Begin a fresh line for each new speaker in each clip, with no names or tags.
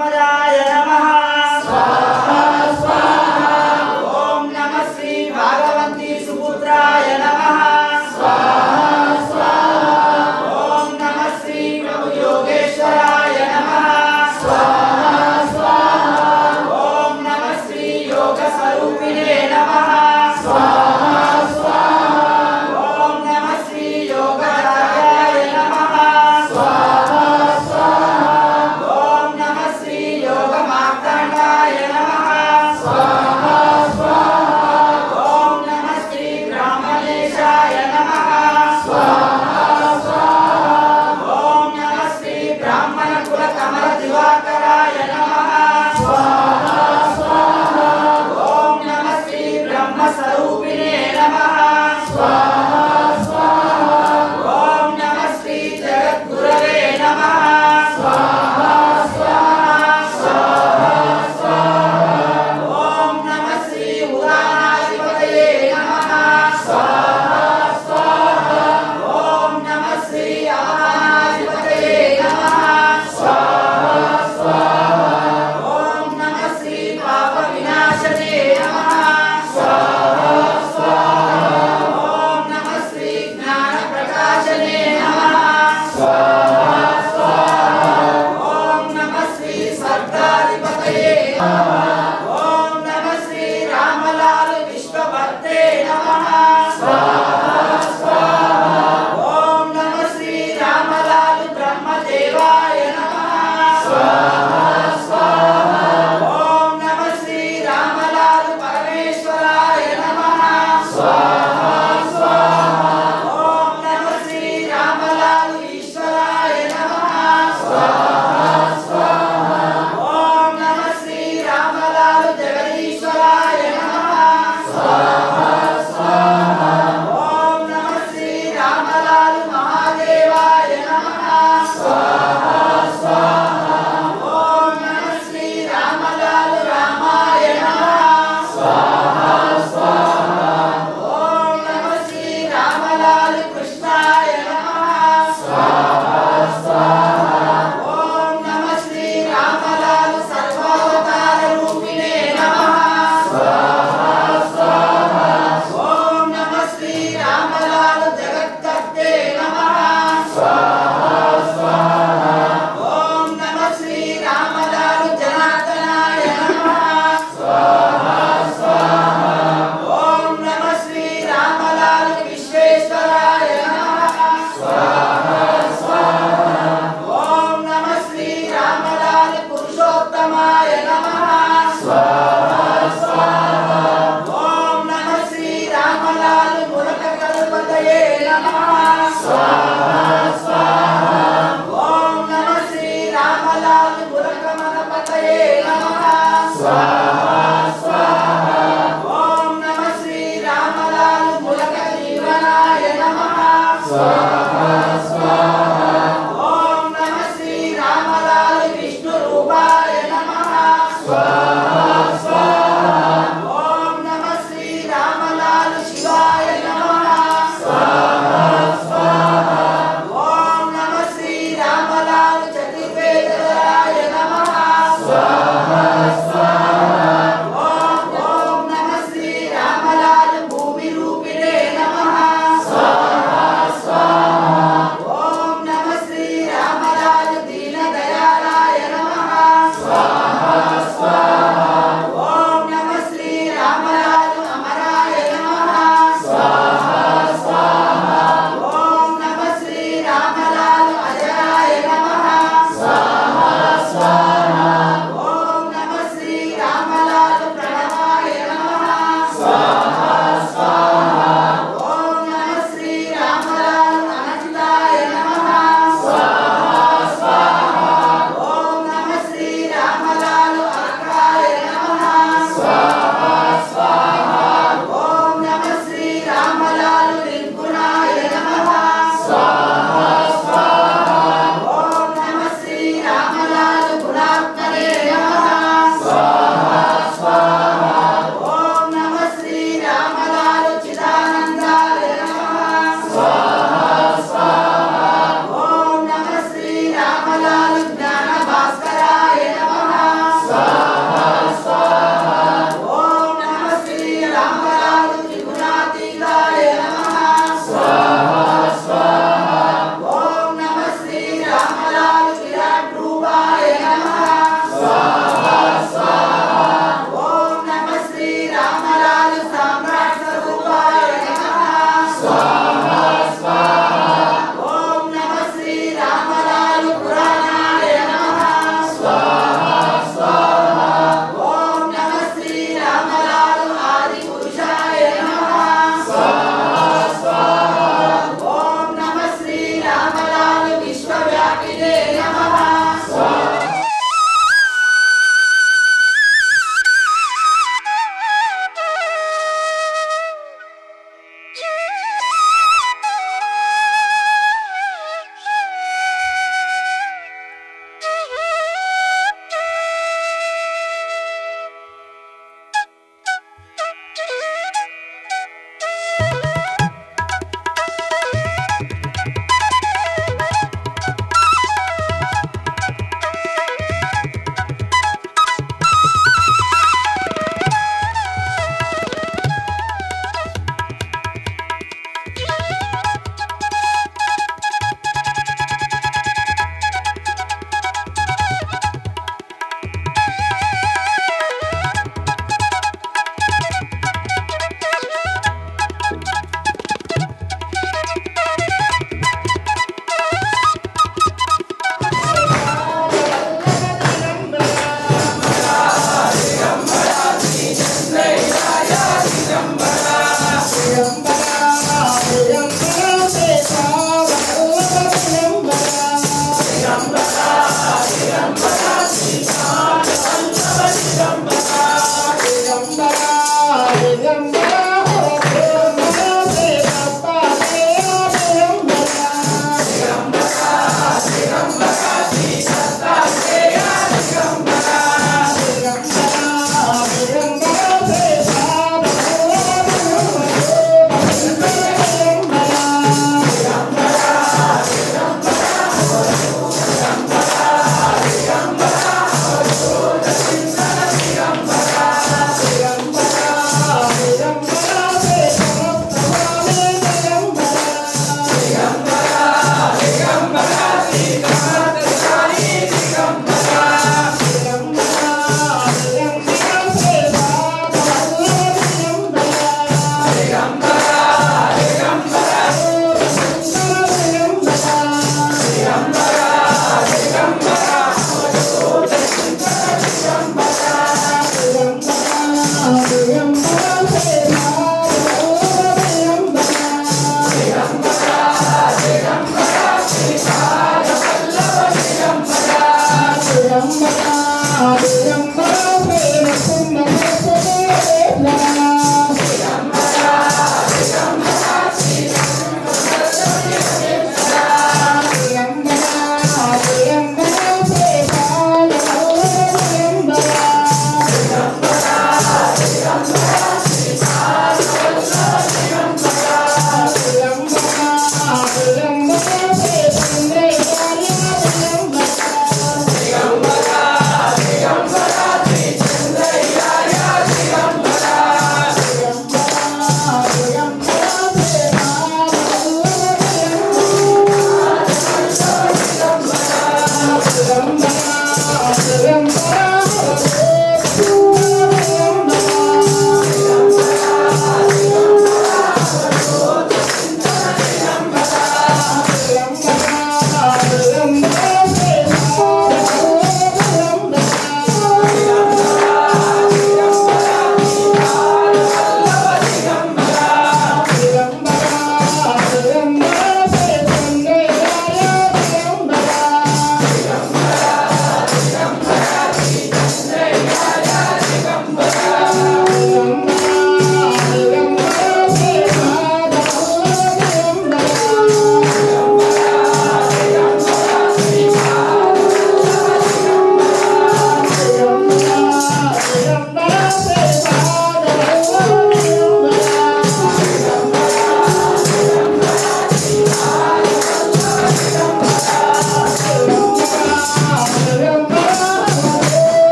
ब्रह्मजाय नमः स्वाहा स्वाहा ओम नमः श्री भागवती सुपुत्राय नमः स्वाहा स्वाहा ओम नमः श्री प्रभु योगेश्वराय नमः स्वाहा स्वाहा ओम नमः श्री योग स्वरूपिणे नमः स्वाहा स्वाहा ओम नमः श्री योगाचार्याय नमः स्वाहा स्वाहा ओम नमः श्री योग मार्तंडाय नमः स्वाहा स्वाहा ओम नमः श्री ब्रह्मणेशाय नमः स्वाहा स्वाहा ओम नमः श्री ब्राह्मण कुल कमल दिवाकराय नमः स्वाहा स्वाहा ओम नमः श्री ब्रह्म स्वरूपिणे नमः स्वाहा स्वाहा ओम नमः श्री जगद्गुरवे नमः स्वाहा स्वाहा स्वाहा स्वाहा ओम नमः श्री उदानाधिपतये नमः स्वाहा स्वाहा ओम नमः श्री अवनाधिपतये नमः स्वाहा स्वाहा ओम नमः श्री पाप विनाशने नमः स्वाहा स्वाहा ओम नमः श्री ज्ञान प्रकाशने नमः स्वाहा स्वाहा ओम नमः श्री सर्गाधिपतये नमः ओम नमः श्री रामलाल विश्वभर्ते नमः स्वाहा स्वाहा ओम नमः श्री रामलाल ब्रह्मदेवाय नमः स्वाहा स्वाहा ओम नमः श्री रामलाल परमेश्वराय नमः स्वाहा स्वाहा ओम नमः श्री रामलाल ईश्वराय नमः स्वाहा स्वाहा ओम नमः श्री रामलाल जगदीश्वराय नमः स्वाहा स्वाहा ओम नमः श्री रामलाल महादेवाय नमः स्वाहा स्वाहा ओम नमः श्री रामलाल रामाय नमः स्वाहा स्वाहा ओम नमः श्री रामलाल कृष्णाय नमः स्वाहा स्वाहा ओम नमः श्री रामलाल सर्वावतार रूपिणे नमः स्वाहा स्वाहा ओम नमः श्री रामलाल जगत्कर्ते नमः स्वाहा स्वाहा ओम नमः श्री रामलाल जनार्दनाय नमः स्वाहा स्वाहा ओम नमः श्री रामलाल विश्वेश्वराय नमः स्वाहा स्वाहा ओम नमः श्री रामलाल पुरुषोत्तमाय नमः स्वाहा स्वाहा ओम नमः श्री रामलाल मुलककल्पतये नमः स्वाहा स्वाहा ओम नमः श्री रामलाल मुलकमलपतये नमः स्वाहा स्वाहा ओम नमः श्री रामलाल मुलकजीवनाय नमः स्वाहा स्वाहा ओम नमः श्री रामलाल विष्णुरूपाय नमः स्वाहा स्वाहा ओम नमः श्री रामलाल शिवाय नमः स्वाहा स्वाहा ओम नमः श्री रामलाल चतुर्वेदराय नमः स्वाहा स्वाहा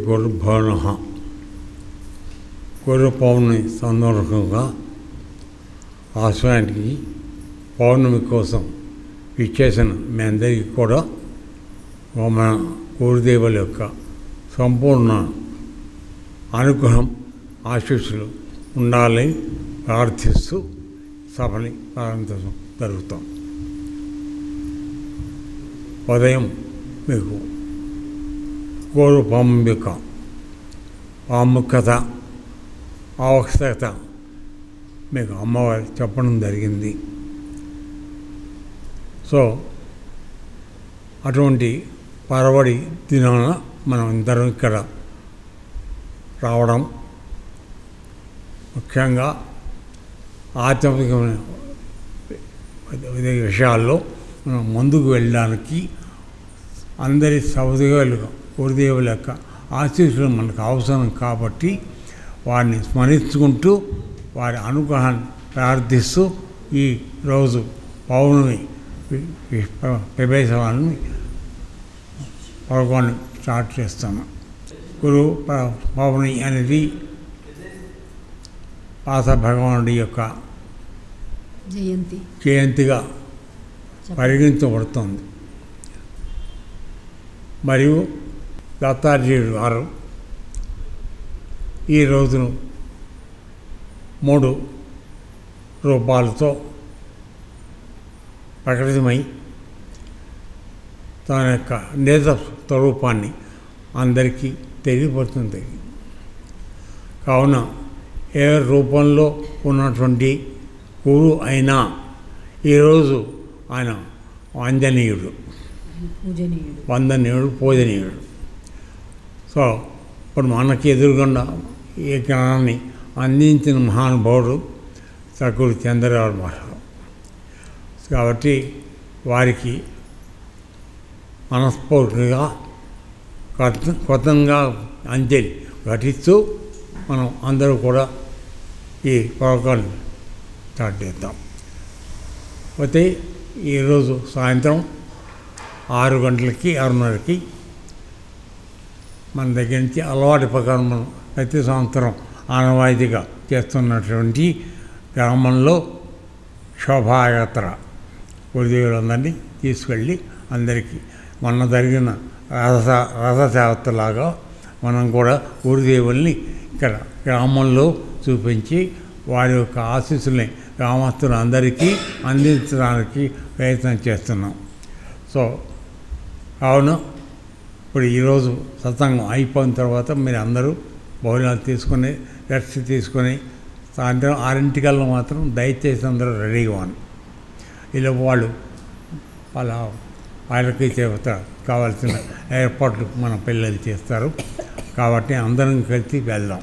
గురుభవనః గురు పౌర్ణమి సందర్భంగా ఆశ్రయానికి పౌర్ణమి కోసం ఇచ్చేసిన మీ అందరికీ కూడా మన గురుదేవుల యొక్క సంపూర్ణ అనుగ్రహం ఆశీస్సులు ఉండాలని ప్రార్థిస్తూ సభని ప్రారంభించడం జరుగుతాం. ఉదయం మీకు గోరు పాము యొక్క ప్రాముఖ్యత ఆవశ్యకత మీకు అమ్మవారు చెప్పడం జరిగింది. సో అటువంటి పరవడి దినాన మనం అందరం ఇక్కడ రావడం, ముఖ్యంగా ఆధ్యాత్మికమైన విషయాల్లో మనం ముందుకు వెళ్ళడానికి అందరి సౌదేవులుగా గురుదేవుల యొక్క ఆశీస్సులు మనకు అవసరం కాబట్టి వారిని స్మరించుకుంటూ వారి అనుగ్రహాన్ని ప్రార్థిస్తూ ఈరోజు పౌర్ణమి ప్రవేశాన్ని పర్వాన్ని స్టార్ట్ చేస్తాము. గురు పౌర్ణమి అనేది పాత భగవానుడి యొక్క జయంతిగా పరిగణించబడుతుంది. మరియు దత్తాత్రేయుడు గారు ఈ రోజును 3 రూపాలతో ప్రకటితమై తన యొక్క నిజ స్వరూపాన్ని అందరికీ తెలియపడుతుంది. కావున ఏ రూపంలో ఉన్నటువంటి గురువు అయినా ఈరోజు ఆయన వందనీయుడు, పూజనీయుడు. సో ఇప్పుడు మనకి ఎదురుగుండా ఈ జ్ఞానాన్ని అందించిన మహానుభావుడు సద్గురు చంద్రరావు మహారాజు. కాబట్టి వారికి మనస్ఫూర్తిగా కొత్తగా అంజలి ఘటిస్తూ మనం అందరూ కూడా ఈ ప్రోగ్రాన్ని స్టార్ట్ చేద్దాం. పోతే ఈరోజు సాయంత్రం 6 గంటలకి 6:30కి మన దగ్గర నుంచి అలవాటు ప్రకారం మనం ప్రతి సంవత్సరం ఆనవాయితీగా చేస్తున్నటువంటి గ్రామంలో శోభాయాత్ర గురుదేవులందరినీ తీసుకెళ్ళి అందరికీ మొన్న జరిగిన రథయాత్రలాగా మనం కూడా గురుదేవుల్ని ఇక్కడ గ్రామంలో చూపించి వారి యొక్క ఆశీస్సుల్ని గ్రామస్తులందరికీ అందించడానికి ప్రయత్నం చేస్తున్నాం. సో కావున ఇప్పుడు ఈరోజు సత్సంగం అయిపోయిన తర్వాత మీరు అందరూ భోజనాలు తీసుకొని రెస్ట్ తీసుకొని సాయంత్రం 6 మాత్రం దయచేసి అందరూ రెడీగా ఉన్నారు. ఇలా వాళ్ళకి కావాల్సిన ఏర్పాట్లు మన పిల్లలు చేస్తారు. కాబట్టి అందరం కలిసి వెళ్దాం.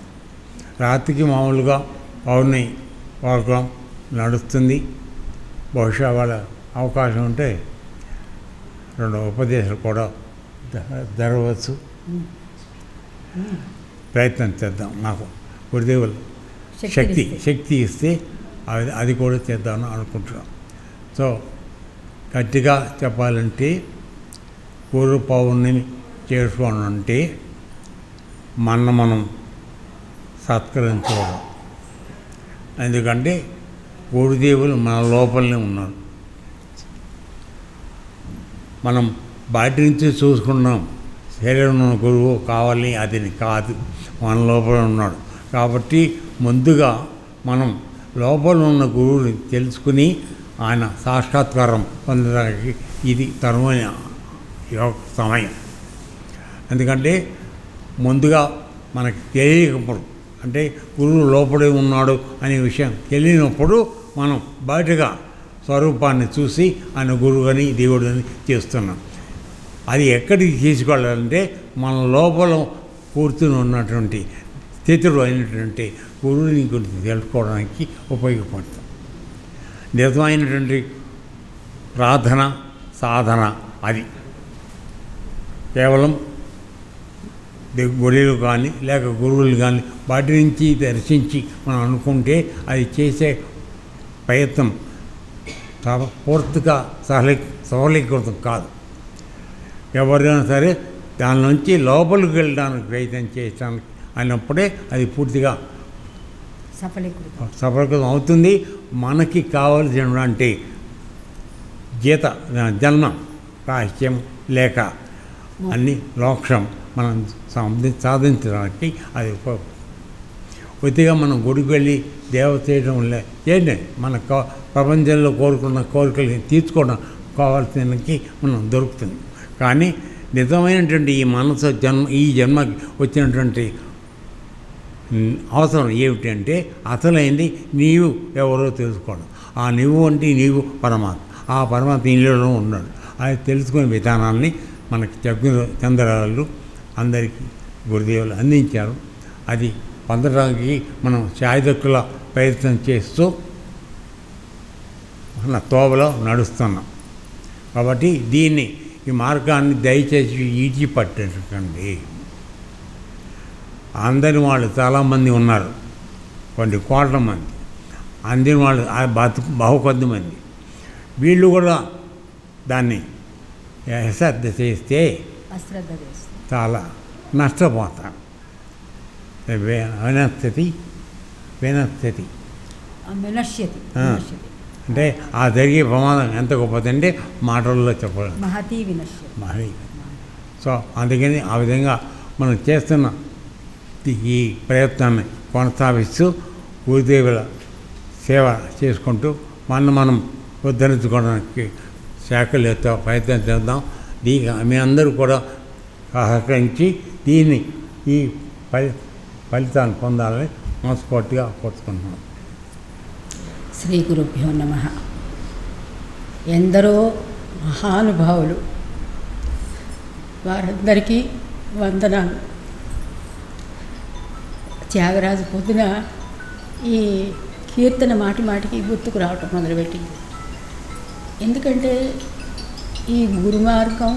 రాత్రికి మామూలుగా పౌర్ణమి ప్రోగ్రాం నడుస్తుంది. బహుశా వాళ్ళ అవకాశం ఉంటే 2 ఉపదేశాలు కూడా జరగవచ్చు. ప్రయత్నం చేద్దాం. నాకు గురుదేవులు శక్తి ఇస్తే అది కూడా చేద్దామని అనుకుంటున్నాం. సో గట్టిగా చెప్పాలంటే గురు పౌర్ణమి చేసుకోవాలంటే మనం సత్కరించుకోవడం. ఎందుకంటే గురుదేవులు మన లోపలనే ఉన్నారు. మనం బయట నుంచి చూసుకున్నాం, శరీరంలో గురువు కావాలి, అది కాదు, మన లోపల ఉన్నాడు. కాబట్టి ముందుగా మనం లోపల ఉన్న గురువుని తెలుసుకుని ఆయన సాక్షాత్కారం పొందడానికి ఇది తరుమైన సమయం. ఎందుకంటే ముందుగా మనకి తెలియకపోవడం, అంటే గురువు లోపడే ఉన్నాడు అనే విషయం తెలియనప్పుడు మనం బయటగా స్వరూపాన్ని చూసి ఆయన గురువుని దేవుడిని చేస్తున్నాం. అది ఎక్కడికి తీసుకెళ్ళాలంటే మన లోపల కూర్చుని ఉన్నటువంటి స్థితిలో అయినటువంటి గురువుని గురించి తెలుసుకోవడానికి ఉపయోగపడుతుంది. నిజమైనటువంటి ప్రార్థన సాధన అది కేవలం గురువులు కానీ లేక గురువులు కానీ వాటి నుంచి దర్శించి మనం అనుకుంటే అది చేసే ప్రయత్నం పూర్తిగా సఫలీకృతం కాదు. ఎవరైనా సరే దాని నుంచి లోపలికి వెళ్ళడానికి ప్రయత్నం చేయడానికి అయినప్పుడే అది పూర్తిగా సఫలీకృతం అవుతుంది. మనకి కావలసినటువంటి జన్మ రాహిత్యం లేక అన్ని మోక్షం మనం సాధించడానికి అది కొద్దిగా మనం గుడికి వెళ్ళి దేవ చేయడం చేయండి. మన ప్రపంచంలో కోరుకున్న కోరికలు తీర్చుకోవడం కావాల్సినకి మనం దొరుకుతుంది. కానీ నిజమైనటువంటి ఈ మనసు ఈ జన్మకి వచ్చినటువంటి అవసరం ఏమిటంటే అసలైంది నీవు ఎవరో తెలుసుకోవడం. ఆ నీవు అంటే నీవు పరమాత్మ, ఆ పరమాత్మ నీలో ఉన్నాడు. అది తెలుసుకునే విధానాన్ని మనకి చంద్రాలు అందరికీ గురుదేవులు అందించారు. అది పొందడానికి మనం శాయదక్కుల ప్రయత్నం చేస్తూ మన తోవలో నడుస్తున్నాం. కాబట్టి ఈ మార్గాన్ని దయచేసి ఈడ్చిపట్టకండి. అందని వాళ్ళు చాలామంది ఉన్నారు, కొన్ని కోట్ల మంది. అందిన వాళ్ళు బహుకొద్ది మంది. వీళ్ళు కూడా దాన్ని అశ్రద్ధ చేస్తే చాలా నష్టపోతారు. వినస్థితి అంటే ఆ జరిగే ప్రమాదం ఎంత గొప్పదంటే మాటల్లో చెప్పడం మహీ. సో అందుకని ఆ విధంగా మనం చేస్తున్న ఈ ప్రయత్నాన్ని కొనసాగిస్తూ గురుదేవుల సేవ చేసుకుంటూ మనం ఉద్ధరించుకోవడానికి శాఖలతో ప్రయత్నం చేద్దాం. మీ అందరూ కూడా సహకరించి ఈ ఫలితాన్ని పొందాలని మనస్ఫూర్తిగా కోరుకుంటున్నాం.
శ్రీ గురుభ్యో నమః. ఎందరో మహానుభావులు, వారందరికీ వందనాలు. త్యాగరాజు పొద్దున ఈ కీర్తన మాటి మాటికి గుర్తుకు రావటం మొదలుపెట్టింది. ఎందుకంటే ఈ గురు మార్గం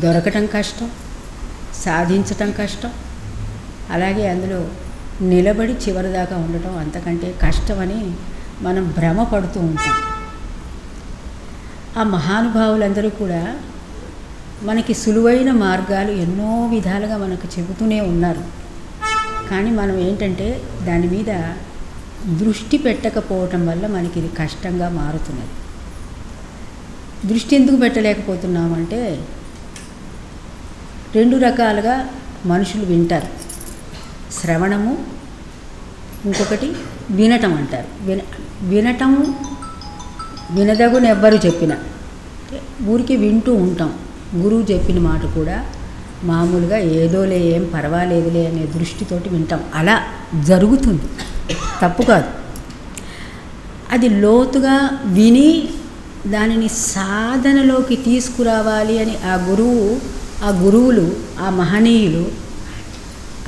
దొరకటం కష్టం, సాధించటం కష్టం, అలాగే అందులో నిలబడి చివరిదాకా ఉండటం అంతకంటే కష్టమని మనం భ్రమపడుతూ ఉంటాం. ఆ మహానుభావులందరూ కూడా మనకి సులువైన మార్గాలు ఎన్నో విధాలుగా మనకు చెబుతూనే ఉన్నారు. కానీ మనం ఏంటంటే దాని మీద దృష్టి పెట్టకపోవటం వల్ల మనకి ఇది కష్టంగా మారుతున్నది. దృష్టి ఎందుకు పెట్టలేకపోతున్నామంటే రెండు రకాలుగా మనుషులు వింటారు. శ్రవణము, ఇంకొకటి వినటం అంటారు. వినటం వినదగునెవ్వరు చెప్పిన, ఊరికి వింటూ ఉంటాం. గురువు చెప్పిన మాట కూడా మామూలుగా ఏదోలే, ఏం పర్వాలేదులే అనే దృష్టితోటి వింటాం. అలా జరుగుతుంది, తప్పు కాదు. అది లోతుగా విని దానిని సాధనలోకి తీసుకురావాలి అని ఆ గురువులు, ఆ మహనీయులు,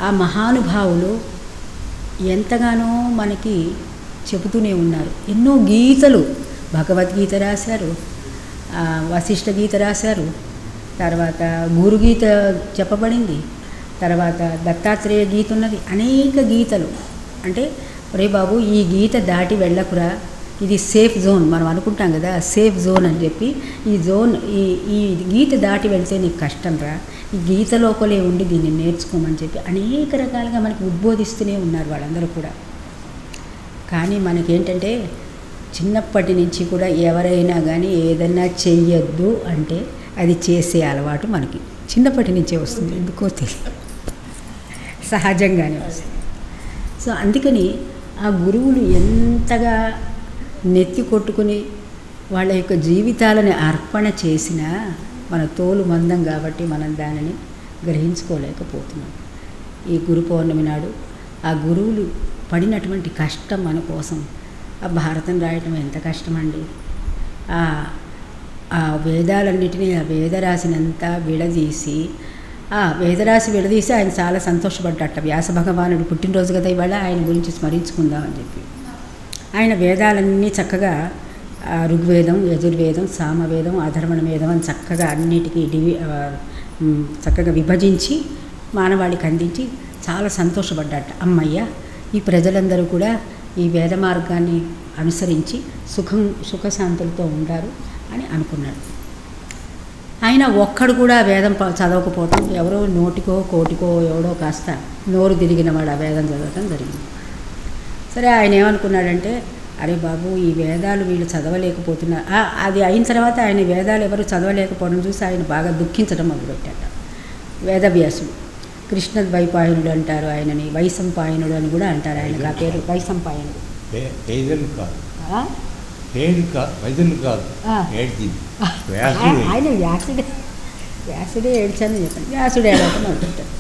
ఆ మహానుభావులు ఎంతగానో మనకి చెబుతూనే ఉన్నారు. ఎన్నో గీతలు, భగవద్గీత రాశారు, వశిష్ఠ గీత రాశారు, తర్వాత గురుగీత చెప్పబడింది, తర్వాత దత్తాత్రేయ గీత ఉన్నది, అనేక గీతలు. అంటే రే బాబు, ఈ గీత దాటి వెళ్ళకురా, ఇది సేఫ్ జోన్. మనం అనుకుంటాం కదా సేఫ్ జోన్ అని చెప్పి, ఈ గీత దాటి వెళ్తే నీకు కష్టం రా, ఈ గీత లోపలే ఉండి దీన్ని నేర్చుకోమని చెప్పి అనేక రకాలుగా మనకి ఉద్బోధిస్తూనే ఉన్నారు వాళ్ళందరూ కూడా. కానీ మనకేంటంటే చిన్నప్పటి నుంచి కూడా ఎవరైనా కానీ ఏదన్నా చెయ్యొద్దు అంటే అది చేసే అలవాటు మనకి చిన్నప్పటి నుంచే వస్తుంది, ఎందుకో తెలియదు, సహజంగానే వస్తుంది. సో అందుకని ఆ గురువులు ఎంతగా నెత్తి కొట్టుకుని వాళ్ళ యొక్క జీవితాలని అర్పణ చేసినా మన తోలు మందం కాబట్టి మనం దానిని గ్రహించుకోలేకపోతున్నాం. ఈ గురు పౌర్ణమి నాడు ఆ గురువులు పడినటువంటి కష్టం మన కోసం. ఆ భారతం రాయటం ఎంత కష్టమండి. ఆ వేదాలన్నిటినీ, ఆ వేదరాశినంతా విడదీసి ఆయన చాలా సంతోషపడ్డట. వ్యాస భగవానుడు పుట్టినరోజు కదా ఇవాళ, ఆయన గురించి స్మరించుకుందామని చెప్పి ఆయన వేదాలన్నీ చక్కగా ఋగ్వేదం, యజుర్వేదం, సామవేదం, అధర్వణ వేదం అని చక్కగా అన్నిటికీ చక్కగా విభజించి మానవాళికి అందించి చాలా సంతోషపడ్డట. అమ్మయ్య, ఈ ప్రజలందరూ కూడా ఈ వేద మార్గాన్ని అనుసరించి సుఖశాంతులతో ఉండారు అని అనుకున్నాడు. ఆయన ఒక్కడు కూడా వేదం చదవకపోవటం, ఎవరో నోటికో కోటికో ఎవడో కాస్త నోరు తిరిగిన వాడు ఆ వేదం చదవటం జరిగింది. సరే, ఆయన ఏమనుకున్నాడంటే, అరే బాబు, ఈ వేదాలు వీళ్ళు చదవలేకపోతున్నారు. అది అయిన తర్వాత ఆయన వేదాలు ఎవరు చదవలేకపోవడం చూసి ఆయన బాగా దుఃఖించడం మొదలుపెట్టాడు. వేదవ్యాసుడు, కృష్ణద్వైపాయనుడు అంటారు ఆయనని, వైశంపాయనుడు అని కూడా అంటారు. ఆయనకు ఆ పేరు వైశంపాయనుడు. ఆయన వ్యాసుడే ఏడ్చానని చెప్పాను. వ్యాసుడే ఏడవటం మొదలుపెట్టాడు.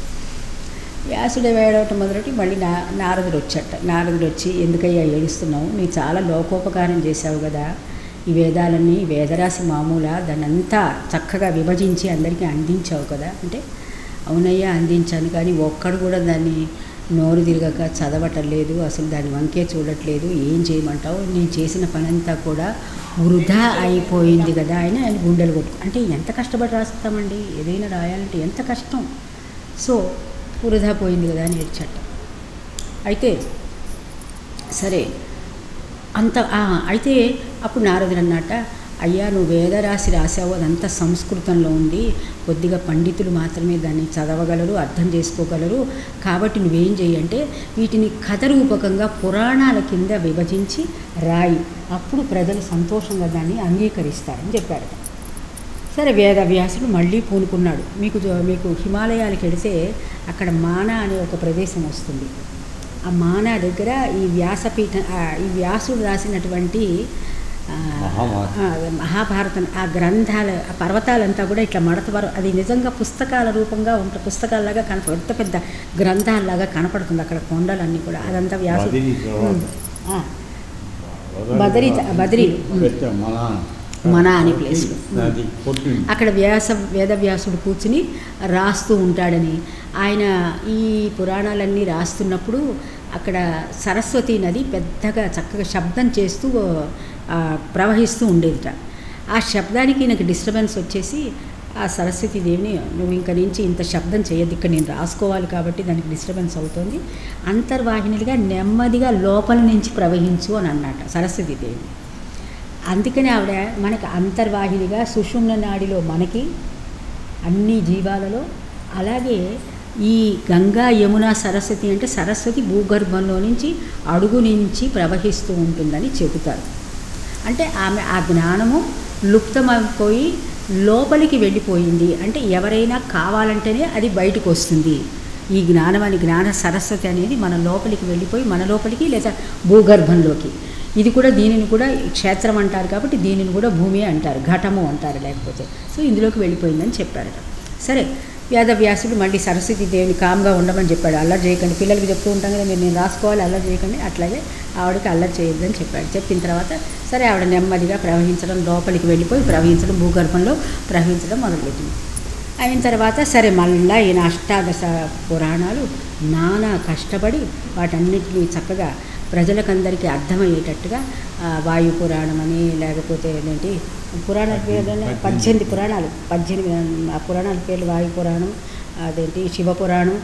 మొదలెట్టి మళ్ళీ నారదుడు వచ్చాట. నారదుడు వచ్చి, ఎందుకయ్యా ఏడుస్తున్నావు, నువ్వు చాలా లోకోపకారం చేశావు కదా, ఈ వేదాలన్నీ వేదరాశి మామూలా, దాన్ని అంతా చక్కగా విభజించి అందరికీ అందించావు కదా అంటే, అవునయ్యా అందించాను, కానీ ఒక్కడు కూడా దాన్ని నోరు తిరగక చదవటం లేదు, అసలు దాని వంకే చూడట్లేదు, ఏం చేయమంటావు, నేను చేసిన పనంతా కూడా వృధా అయిపోయింది కదా. ఆయన గుండెలు కొట్టు, అంటే ఎంత కష్టపడి రాస్తామండి, ఏదైనా రాయాలంటే ఎంత కష్టం. సో వృధా పోయింది కదా అని ఏడ్చట. అయితే సరే అయితే అప్పుడు నారదుడు అన్నట, అయ్యా నువ్వు వేదరాశి రాసావు, అదంతా సంస్కృతంలో ఉంది, కొద్దిగా పండితులు మాత్రమే దాన్ని చదవగలరు, అర్థం చేసుకోగలరు, కాబట్టి నువ్వేం చేయంటే వీటిని కథ రూపకంగా పురాణాల కింద విభజించి రాయి, అప్పుడు ప్రజలు సంతోషంగా దాన్ని అంగీకరిస్తారని చెప్పారు. సరే, వేదవ్యాసుడు మళ్ళీ పూనుకున్నాడు. మీకు హిమాలయాలకు వెళితే అక్కడ మానా అనే ఒక ప్రదేశం వస్తుంది. ఆ మానా దగ్గర ఈ వ్యాసుడు రాసినటువంటి మహాభారతం, ఆ గ్రంథాలు, ఆ పర్వతాలంతా కూడా ఇట్లా అది నిజంగా పుస్తకాల రూపంగా ఉంటుంది, పుస్తకాల్లాగా పెద్ద పెద్ద గ్రంథాల్లాగా కనపడుతుంది అక్కడ కొండలన్నీ కూడా. అదంతా వ్యాసుడు బదరి
పెట్టాం
మన అనే ప్లేస్లో
అది కొట్టింది.
అక్కడ వేదవ్యాసుడు కూర్చుని రాస్తూ ఉంటాడని ఆయన ఈ పురాణాలన్నీ రాస్తున్నప్పుడు అక్కడ సరస్వతి నది పెద్దగా చక్కగా శబ్దం చేస్తూ ప్రవహిస్తూ ఉండేదిట. ఆ శబ్దానికి నాకు డిస్టర్బెన్స్ వచ్చేసి ఆ సరస్వతి దేవిని నువ్వు ఇంక నుంచి ఇంత శబ్దం చేయొద్దు, ఇక్కడ నేను రాసుకోవాలి కాబట్టి దానికి డిస్టర్బెన్స్ అవుతుంది, అంతర్వాహినిగా నెమ్మదిగా లోపల నుంచి ప్రవహించు అని అన్నట సరస్వతి దేవిని. అందుకని ఆవిడ మనకి అంతర్వాహినిగా సుషుమ్న నాడిలో మనకి అన్ని జీవాలలో, అలాగే ఈ గంగా యమున సరస్వతి అంటే సరస్వతి భూగర్భంలో నుంచి అడుగు నుంచి ప్రవహిస్తూ ఉంటుందని చెబుతారు. అంటే ఆమె ఆ జ్ఞానము లుప్తమైపోయి లోపలికి వెళ్ళిపోయింది. అంటే ఎవరైనా కావాలంటేనే అది బయటకు వస్తుంది. ఈ జ్ఞానం అని జ్ఞాన సరస్వతి అనేది మన లోపలికి వెళ్ళిపోయి మన లోపలికి లేదా భూగర్భంలోకి, ఇది కూడా దీనిని కూడా క్షేత్రం అంటారు కాబట్టి దీనిని కూడా భూమి అంటారు, ఘటము అంటారు లేకపోతే. సో ఇందులోకి వెళ్ళిపోయిందని చెప్పారట. సరే, వేదవ్యాసుడు మళ్ళీ సరస్వతి దేవిని కామ్గా ఉండమని చెప్పాడు. అల్లరి చేయకండి, పిల్లలకి చెప్తూ ఉంటాం కదా మీరు నేను రాసుకోవాలి అల్లరి చేయకండి, అట్లాగే ఆవిడకి అల్లరి చేయొద్దని చెప్పాడు. చెప్పిన తర్వాత సరే ఆవిడ నెమ్మదిగా ప్రవహించడం, లోపలికి వెళ్ళిపోయి ప్రవహించడం, భూగర్భంలో ప్రవహించడం మొదలుపెట్టింది. అయిన తర్వాత సరే మళ్ళీ ఈయన అష్టాదశ పురాణాలు నానా కష్టపడి వాటన్నిటినీ చక్కగా ప్రజలకందరికీ అర్థమయ్యేటట్టుగా వాయు పురాణం అని లేకపోతే ఏంటి పురాణాల పేర్లు 18 పురాణాలు, 18 ఆ పురాణాల పేర్లు వాయు పురాణం, అదేంటి శివపురాణం,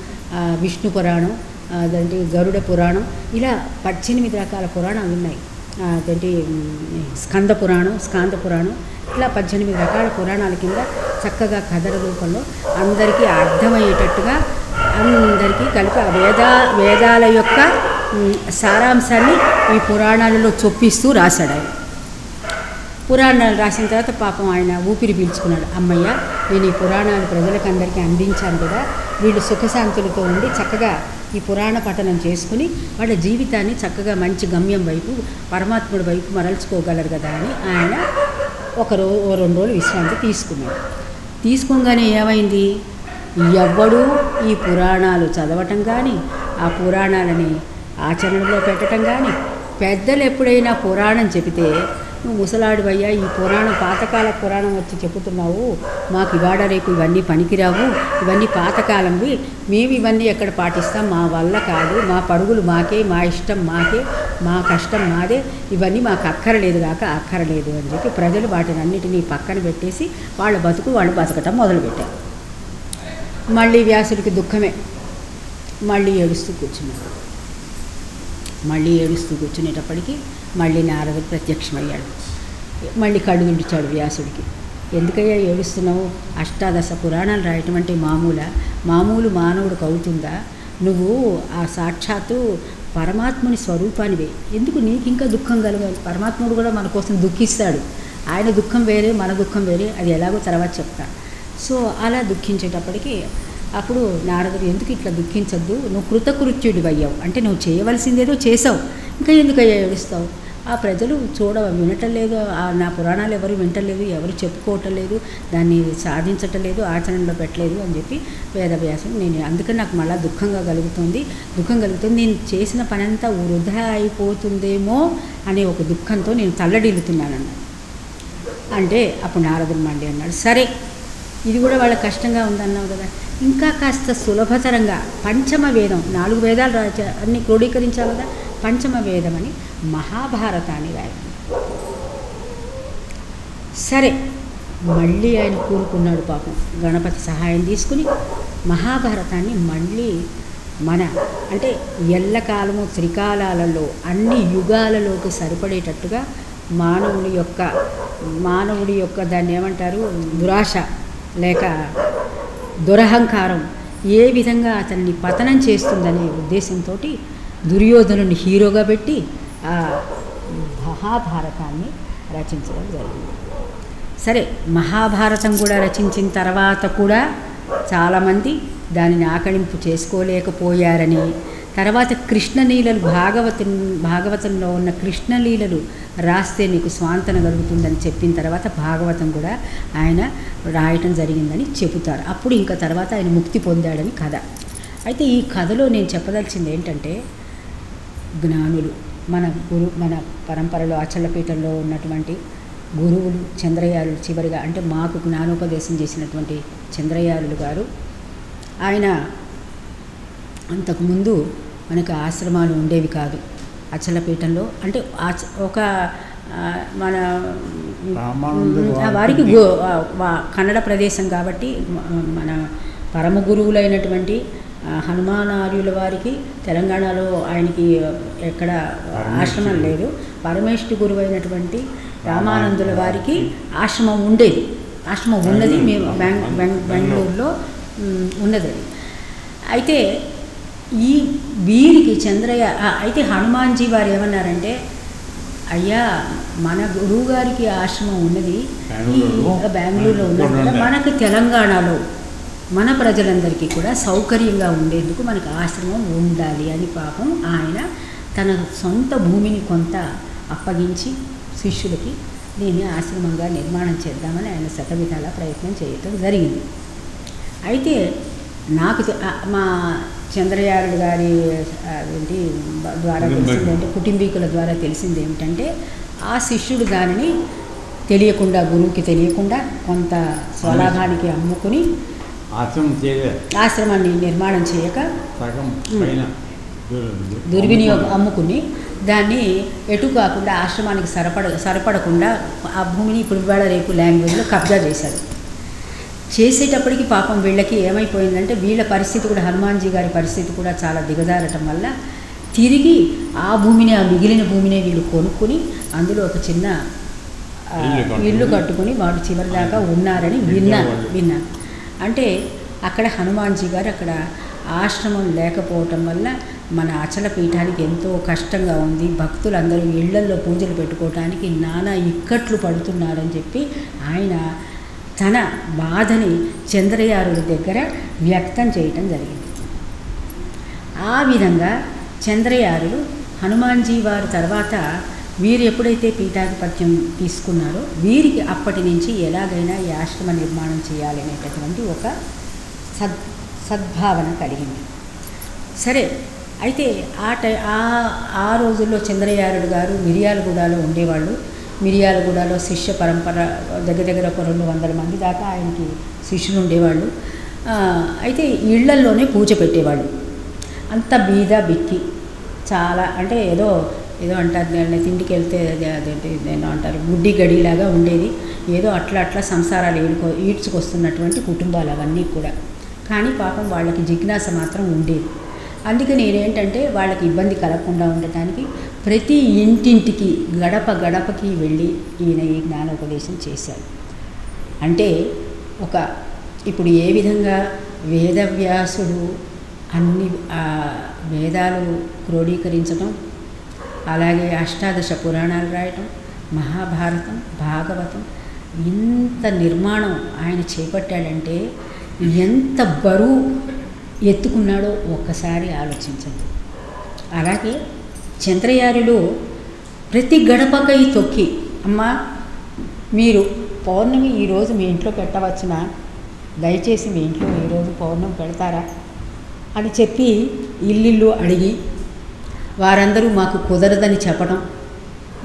విష్ణు పురాణం, అదేంటి గరుడ పురాణం, ఇలా 18 రకాల పురాణాలు ఉన్నాయి. అదేంటి స్కంద పురాణం, ఇలా 18 రకాల పురాణాల కింద చక్కగా కథల రూపంలో అందరికీ అర్థమయ్యేటట్టుగా అందరికీ కలిపి ఆ వేదాల యొక్క సారాంశాన్ని ఈ పురాణాలలో చొప్పిస్తూ రాశాడు ఆయన. పురాణాలు రాసిన తర్వాత పాపం ఆయన ఊపిరి పీల్చుకున్నాడు. అమ్మయ్య, నేను ఈ పురాణాలు ప్రజలకు అందరికీ అందించాను కదా, వీళ్ళు సుఖశాంతులతో ఉండి చక్కగా ఈ పురాణ పఠనం చేసుకుని వాళ్ళ జీవితాన్ని చక్కగా మంచి గమ్యం వైపు పరమాత్ముడి వైపు మరల్చుకోగలరు కదా అని ఆయన 2 రోజులు విశ్రాంతి తీసుకున్నాడు. తీసుకోగానే ఏమైంది, ఎవ్వడూ ఈ పురాణాలు చదవటం కానీ ఆ పురాణాలని ఆచరణలో పెట్టడం కానీ, పెద్దలు ఎప్పుడైనా పురాణం చెబితే నువ్వు ముసలాడివయ్యా ఈ పురాణం పాతకాల పురాణం వచ్చి చెబుతున్నావు, మాకు ఇవాడ రేపు ఇవన్నీ పనికిరావు, ఇవన్నీ పాతకాలంవి, మేము ఇవన్నీ ఎక్కడ పాటిస్తాం, మా వల్ల కాదు, మా పరుగులు మాకే, మా ఇష్టం మాకే, మా కష్టం మాదే, ఇవన్నీ మాకు అక్కరలేదు అని చెప్పి ప్రజలు వాటిని అన్నిటినీ పక్కన పెట్టేసి వాళ్ళ బతుకు వాళ్ళు బతకటం మొదలుపెట్టారు. మళ్ళీ వ్యాసుడికి దుఃఖమే, మళ్ళీ ఏడుస్తూ కూర్చునేటప్పటికీ మళ్ళీ నారదుడు ప్రత్యక్షమయ్యాడు. మళ్ళీ కళ్ళు తుడిచాడు వ్యాసుడికి. ఎందుకయ్యా ఏడుస్తున్నావు, అష్టాదశ పురాణాలు రాయటం అంటే మామూలు మానవుడికి అవుతుందా, నువ్వు ఆ సాక్షాత్తు పరమాత్ముని స్వరూపానివే, ఎందుకు నీకు ఇంకా దుఃఖం కలగాలి, పరమాత్ముడు కూడా మన కోసం దుఃఖిస్తాడు, ఆయన దుఃఖం వేరే మన దుఃఖం వేరే, అది ఎలాగో తర్వాత చెప్తా. సో అలా దుఃఖించేటప్పటికి అప్పుడు నారదుడు ఎందుకు ఇట్లా దుఃఖించద్దు, నువ్వు కృతకృత్యుడివయ్యావు, అంటే నువ్వు చేయవలసిందేదో చేసావు, ఇంకా ఎందుకయ్యా ఏడుస్తావు, ఆ ప్రజలు వినటం లేదు, నా పురాణాలు ఎవరు వింటలేదు, ఎవరు చెప్పుకోవటం లేదు, దాన్ని సాధించటం లేదు, ఆచరణలో పెట్టలేదు అని చెప్పి వేదవ్యాసం నేను అందుకని నాకు మళ్ళీ దుఃఖం కలుగుతుంది, నేను చేసిన పని అంతా వృధా అయిపోతుందేమో అనే ఒక దుఃఖంతో నేను తల్లడిల్లుతున్నానన్న. అంటే అప్పుడు నారదుడు మళ్ళీ అన్నాడు, సరే ఇది కూడా వాళ్ళ కష్టంగా ఉందన్నావు కదా, ఇంకా కాస్త సులభతరంగా పంచమ వేదం, 4 వేదాలు అన్నీ క్రోడీకరించాలి కదా, పంచమ వేదం అని మహాభారతాన్ని రాయండి. సరే మళ్ళీ ఆయన కూరుకున్నాడు పాపం, గణపతి సహాయం తీసుకుని మహాభారతాన్ని మళ్ళీ అంటే ఎల్లకాలము త్రికాలాలలో అన్ని యుగాలలోకి సరిపడేటట్టుగా మానవుడి యొక్క దాన్ని ఏమంటారు దురాశ లేక దురహంకారం ఏ విధంగా అతన్ని పతనం చేస్తుందనే ఉద్దేశంతో దుర్యోధనుని హీరోగా పెట్టి ఆ మహాభారతాన్ని రచించడం జరిగింది. సరే మహాభారతం కూడా రచించిన తర్వాత కూడా చాలామంది దానిని ఆకళింపు చేసుకోలేకపోయారని, తర్వాత కృష్ణలీలలు భాగవతంలో ఉన్న కృష్ణలీలలు రాస్తే నీకు స్వాంతన కలుగుతుందని చెప్పిన తర్వాత భాగవతం కూడా ఆయన రాయటం జరిగిందని చెబుతారు. అప్పుడు ఇంకా తర్వాత ఆయన ముక్తి పొందాడని కథ. అయితే ఈ కథలో నేను చెప్పదలిచింది ఏంటంటే, జ్ఞానులు మన పరంపరలో అచలపీఠంలో ఉన్నటువంటి గురువులు చంద్రయారులు చివరిగా అంటే మాకు జ్ఞానోపదేశం చేసినటువంటి చంద్రయారులు గారు, ఆయన అంతకుముందు మనకు ఆశ్రమాలు ఉండేవి కాదు అచలపీఠంలో. అంటే ఒక మన వారికి కన్నడ ప్రదేశం కాబట్టి మన పరమ గురువులైనటువంటి హనుమానార్యుల వారికి తెలంగాణలో ఆయనకి ఎక్కడ ఆశ్రమం లేదు. పరమేష్ఠి గురువు అయినటువంటి రామానందుల వారికి ఆశ్రమం ఉండేది, ఆశ్రమం ఉన్నది. మేము బెంగళూరులో ఉన్నది. అయితే ఈ వీరికి చంద్రయ్య అయితే హనుమాన్జీ వారు ఏమన్నారంటే, అయ్యా మన గురువు గారికి ఆశ్రమం ఉన్నది బెంగళూరులో ఉన్నది కదా, మనకు తెలంగాణలో మన ప్రజలందరికీ కూడా సౌకర్యంగా ఉండేందుకు మనకు ఆశ్రమం ఉండాలి అని పాపం ఆయన తన సొంత భూమిని కొంత అప్పగించి శిష్యులకి దీన్ని ఆశ్రమంగా నిర్మాణం చేద్దామని ఆయన శతవిధాల ప్రయత్నం చేయటం జరిగింది. అయితే నాకు మా చంద్రయారుడు గారి ద్వారా తెలిసింది అంటే కుటుంబీకుల ద్వారా తెలిసింది ఏమిటంటే, ఆ శిష్యుడు దానిని తెలియకుండా గురువుకి తెలియకుండా కొంత స్వలాభానికి అమ్ముకుని ఆశ్రమాన్ని నిర్మాణం చేయక దుర్వినియోగం అమ్ముకుని దాన్ని ఎటు కాకుండా ఆశ్రమానికి సరిపడకుండా ఆ భూమిని ఇప్పుడు ఇవాళ రేపు లాంగ్వేజ్లో కబ్జా చేశారు. చేసేటప్పటికి పాపం వీళ్ళకి ఏమైపోయిందంటే, వీళ్ళ పరిస్థితి కూడా హనుమాన్జీ గారి పరిస్థితి కూడా చాలా దిగజారటం వల్ల తిరిగి ఆ భూమిని, ఆ మిగిలిన భూమిని వీళ్ళు కొనుక్కొని అందులో ఒక చిన్న ఇల్లు కట్టుకుని వాళ్ళు చివరిదాకా ఉన్నారని విన్నాను. అంటే అక్కడ హనుమాన్జీ గారు అక్కడ ఆశ్రమం లేకపోవటం వల్ల మన అచల పీఠానికి ఎంతో కష్టంగా ఉంది, భక్తులందరూ ఇళ్లల్లో పూజలు పెట్టుకోవటానికి నానా ఇక్కట్లు పడుతున్నారని చెప్పి ఆయన తన బాధని చంద్రయారుల దగ్గర వ్యక్తం చేయటం జరిగింది. ఆ విధంగా చంద్రయారులు హనుమాన్జీ వారి తర్వాత వీరు ఎప్పుడైతే పీఠాధిపత్యం తీసుకున్నారో వీరికి అప్పటి నుంచి ఎలాగైనా ఈ ఆశ్రమ నిర్మాణం చేయాలి అనేటటువంటి ఒక సద్భావన కలిగింది. సరే, అయితే ఆ రోజుల్లో చంద్రయారుడు గారు మిర్యాలగూడలో ఉండేవాళ్ళు. మిర్యాలగూడలో శిష్య పరంపర దగ్గర ఒక 200 మంది దాకా ఆయనకి శిష్యులు ఉండేవాళ్ళు. అయితే ఇళ్లల్లోనే పూజ పెట్టేవాళ్ళు. అంత బీద బిక్కి చాలా అంటే ఏదో అంటారు, తిండికి వెళ్తే అదేంటి ఏదో అంటారు గుడ్డి గడిలాగా ఉండేది. ఏదో అట్లా సంసారాలు ఈడ్చుకొస్తున్నటువంటి కుటుంబాలు అవన్నీ కూడా. కానీ పాపం వాళ్ళకి జిజ్ఞాస మాత్రం ఉండేది. అందుకే నేనేంటంటే వాళ్ళకి ఇబ్బంది కలగకుండా ఉండటానికి ప్రతి ఇంటింటికి గడపకి వెళ్ళి ఈయన ఈ జ్ఞానోపదేశం చేశారు. అంటే ఇప్పుడు ఏ విధంగా వేదవ్యాసుడు అన్ని వేదాలు క్రోడీకరించడం, అలాగే అష్టాదశ పురాణాలు రాయటం, మహాభారతం, భాగవతం, ఇంత నిర్మాణం ఆయన చేపట్టాడంటే ఎంత బరువు ఎత్తుకున్నాడో ఒక్కసారి ఆలోచించండి. అలాగే చంద్రయారులు ప్రతి గడపకై తొక్కి, అమ్మా మీరు పౌర్ణమి ఈరోజు మీ ఇంట్లో పెట్టవచ్చునా, దయచేసి మీ ఇంట్లో ఈరోజు పౌర్ణమి పెడతారా అని చెప్పి ఇల్లు అడిగి వారందరూ మాకు కుదరదని చెప్పడం,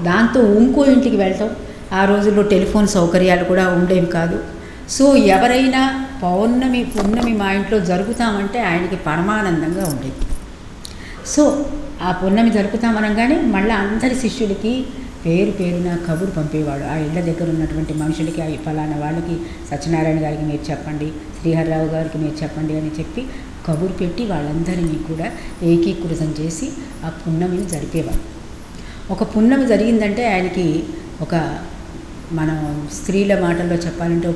దాంతో ఇంకో ఇంటికి వెళ్ళటం. ఆ రోజుల్లో టెలిఫోన్ సౌకర్యాలు కూడా ఉండేవి కాదు. సో ఎవరైనా పున్నమి మా ఇంట్లో జరుపుతామంటే ఆయనకి పరమానందంగా ఉండేది. సో ఆ పున్నమి జరుపుతామనగానే మళ్ళీ అందరి శిష్యులకి పేరున కబురు పంపేవాడు. ఆ ఇళ్ళ దగ్గర ఉన్నటువంటి మనుషులకి, ఫలానా వాళ్ళకి సత్యనారాయణ గారికి మీరు చెప్పండి, శ్రీహర్రావు గారికి మీరు చెప్పండి అని చెప్పి కబురు పెట్టి వాళ్ళందరినీ కూడా ఏకీకృతం చేసి ఆ పున్నమిని జరిపేవాడు. ఒక పున్నమి జరిగిందంటే ఆయనకి మనం స్త్రీల మాటల్లో చెప్పాలంటే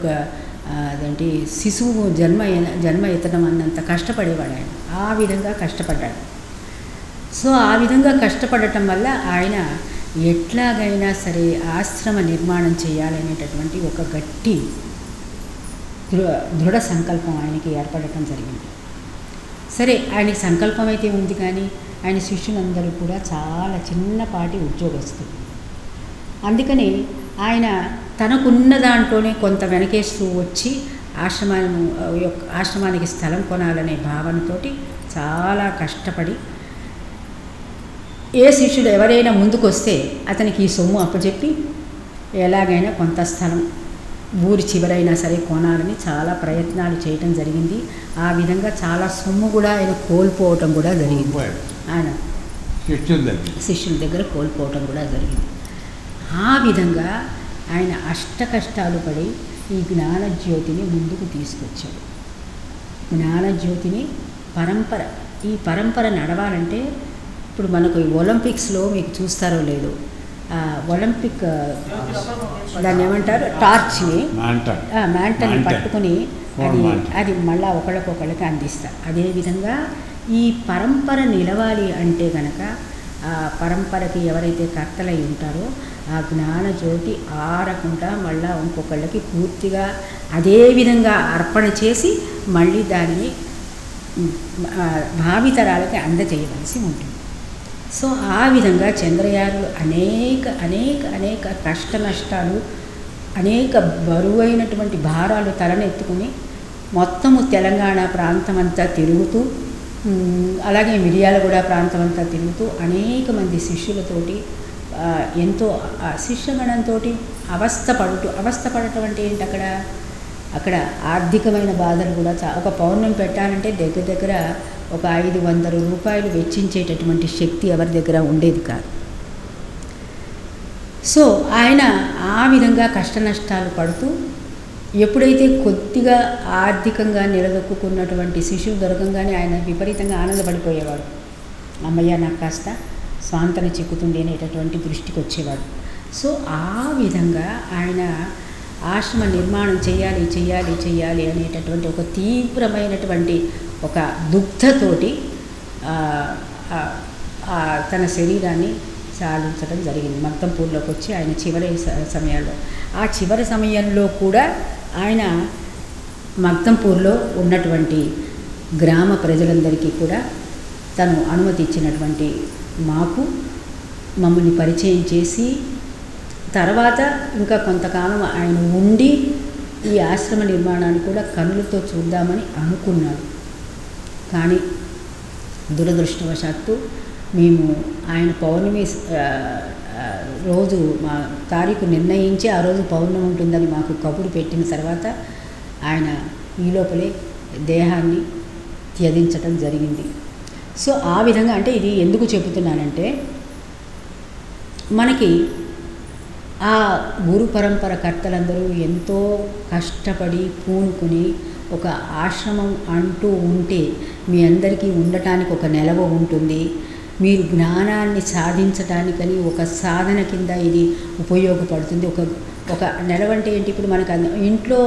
అదేంటి శిశువు జన్మ ఎత్తడం అన్నంత కష్టపడేవాడు ఆయన. ఆ విధంగా కష్టపడ్డాడు. సో ఆ విధంగా కష్టపడటం వల్ల ఆయన ఎట్లాగైనా సరే ఆశ్రమ నిర్మాణం చేయాలనేటటువంటి ఒక గట్టి దృఢ సంకల్పం ఆయనకి ఏర్పడటం జరిగింది. సరే, ఆయనకి సంకల్పం అయితే ఉంది, కానీ ఆయన శిష్యులందరూ కూడా చాలా చిన్నపాటి ఉద్యోగస్తులు. అందుకని ఆయన తనకున్న దాంట్లోనే కొంత వెనకేస్తూ వచ్చి ఆశ్రమానికి స్థలం కొనాలనే భావనతోటి చాలా కష్టపడి ఏ శిష్యుడు ఎవరైనా ముందుకొస్తే అతనికి ఈ సొమ్ము అప్పచెప్పి ఎలాగైనా కొంత స్థలం ఊరి చివరైనా సరే కొనాలని చాలా ప్రయత్నాలు చేయటం జరిగింది. ఆ విధంగా చాలా సొమ్ము కూడా ఆయన కోల్పోవటం కూడా జరిగింది. ఆయన శిష్యుల దగ్గర కోల్పోవటం కూడా జరిగింది. ఆ విధంగా ఆయన అష్ట కష్టాలు పడి ఈ జ్ఞానజ్యోతిని ముందుకు తీసుకొచ్చాడు. జ్ఞానజ్యోతిని ఈ పరంపర నడవాలంటే ఇప్పుడు మనకు ఒలింపిక్స్లో మీకు చూస్తారో లేదో, ఒలింపిక్ దాన్ని ఏమంటారు, టార్చ్ని మ్యాంటల్ని పట్టుకుని అది మళ్ళీ ఒకళ్ళకొకళ్ళకి అందిస్తారు. అదేవిధంగా ఈ పరంపర నిలవాలి అంటే కనుక ఆ పరంపరకి ఎవరైతే కర్తలై ఉంటారో ఆ జ్ఞానజ్యోతి ఆరకుండా మళ్ళీ ఇంకొకళ్ళకి పూర్తిగా అదే విధంగా అర్పణ చేసి మళ్ళీ దానిని భావితరాలకి అందజేయవలసి ఉంటుంది. సో ఆ విధంగా చంద్రయానులు అనేక కష్ట నష్టాలు, అనేక బరువైనటువంటి భారాలు తలనెత్తుకుని మొత్తము తెలంగాణ ప్రాంతమంతా తిరుగుతూ, అలాగే మిర్యాలగూడ ప్రాంతం అంతా తిరుగుతూ అనేక మంది శిష్యులతోటి ఎంతో శిష్యగణంతో అవస్థ పడటం అంటే ఏంటి, అక్కడ ఆర్థికమైన బాధలు కూడా ఒక పౌర్ణమి పెట్టాలంటే దగ్గర ఒక 500 రూపాయలు వెచ్చించేటటువంటి శక్తి ఎవరి దగ్గర ఉండేది కాదు. సో ఆయన ఆ విధంగా కష్ట నష్టాలు పడుతూ ఎప్పుడైతే కొద్దిగా ఆర్థికంగా నిలదొక్కున్నటువంటి శిశువు దొరకంగానే ఆయన విపరీతంగా ఆనందపడిపోయేవాడు. అమ్మయ్య నాకు కాస్త స్వాంతన చిక్కుతుంది అనేటటువంటి దృష్టికి వచ్చేవాడు. సో ఆ విధంగా ఆయన ఆశ్రమ నిర్మాణం చేయాలి అనేటటువంటి ఒక తీవ్రమైనటువంటి ఒక దుగ్ధతోటి తన శరీరాన్ని సాధించడం జరిగింది. మక్తంపూర్లోకి వచ్చి ఆయన చివరి సమయంలో కూడా ఆయన మక్తంపూర్లో ఉన్నటువంటి గ్రామ ప్రజలందరికీ కూడా తను అనుమతి ఇచ్చినటువంటి మమ్మల్ని పరిచయం చేసి తర్వాత ఇంకా కొంతకాలం ఆయన ఉండి ఈ ఆశ్రమ నిర్మాణాన్ని కూడా కన్నులతో చూద్దామని అనుకున్నాడు. కానీ దురదృష్టవశాత్తు మేము ఆయన పౌర్ణమి రోజు మా తారీఖు నిర్ణయించి ఆ రోజు పౌర్ణమి ఉంటుందని మాకు కబురు పెట్టిన తర్వాత ఆయన ఈ లోపలే దేహాన్ని త్యజించటం జరిగింది. సో ఆ విధంగా అంటే ఇది ఎందుకు చెబుతున్నానంటే మనకి ఆ గురు పరంపర కర్తలందరూ ఎంతో కష్టపడి పూనుకుని ఒక ఆశ్రమం అంటూ ఉంటే మీ అందరికీ ఉండటానికి ఒక నెలవ ఉంటుంది, మీరు జ్ఞానాన్ని సాధించడానికని ఒక సాధన కింద ఇది ఉపయోగపడుతుంది. ఒక నెలవంటే ఏంటి, ఇప్పుడు మనకు ఇంట్లో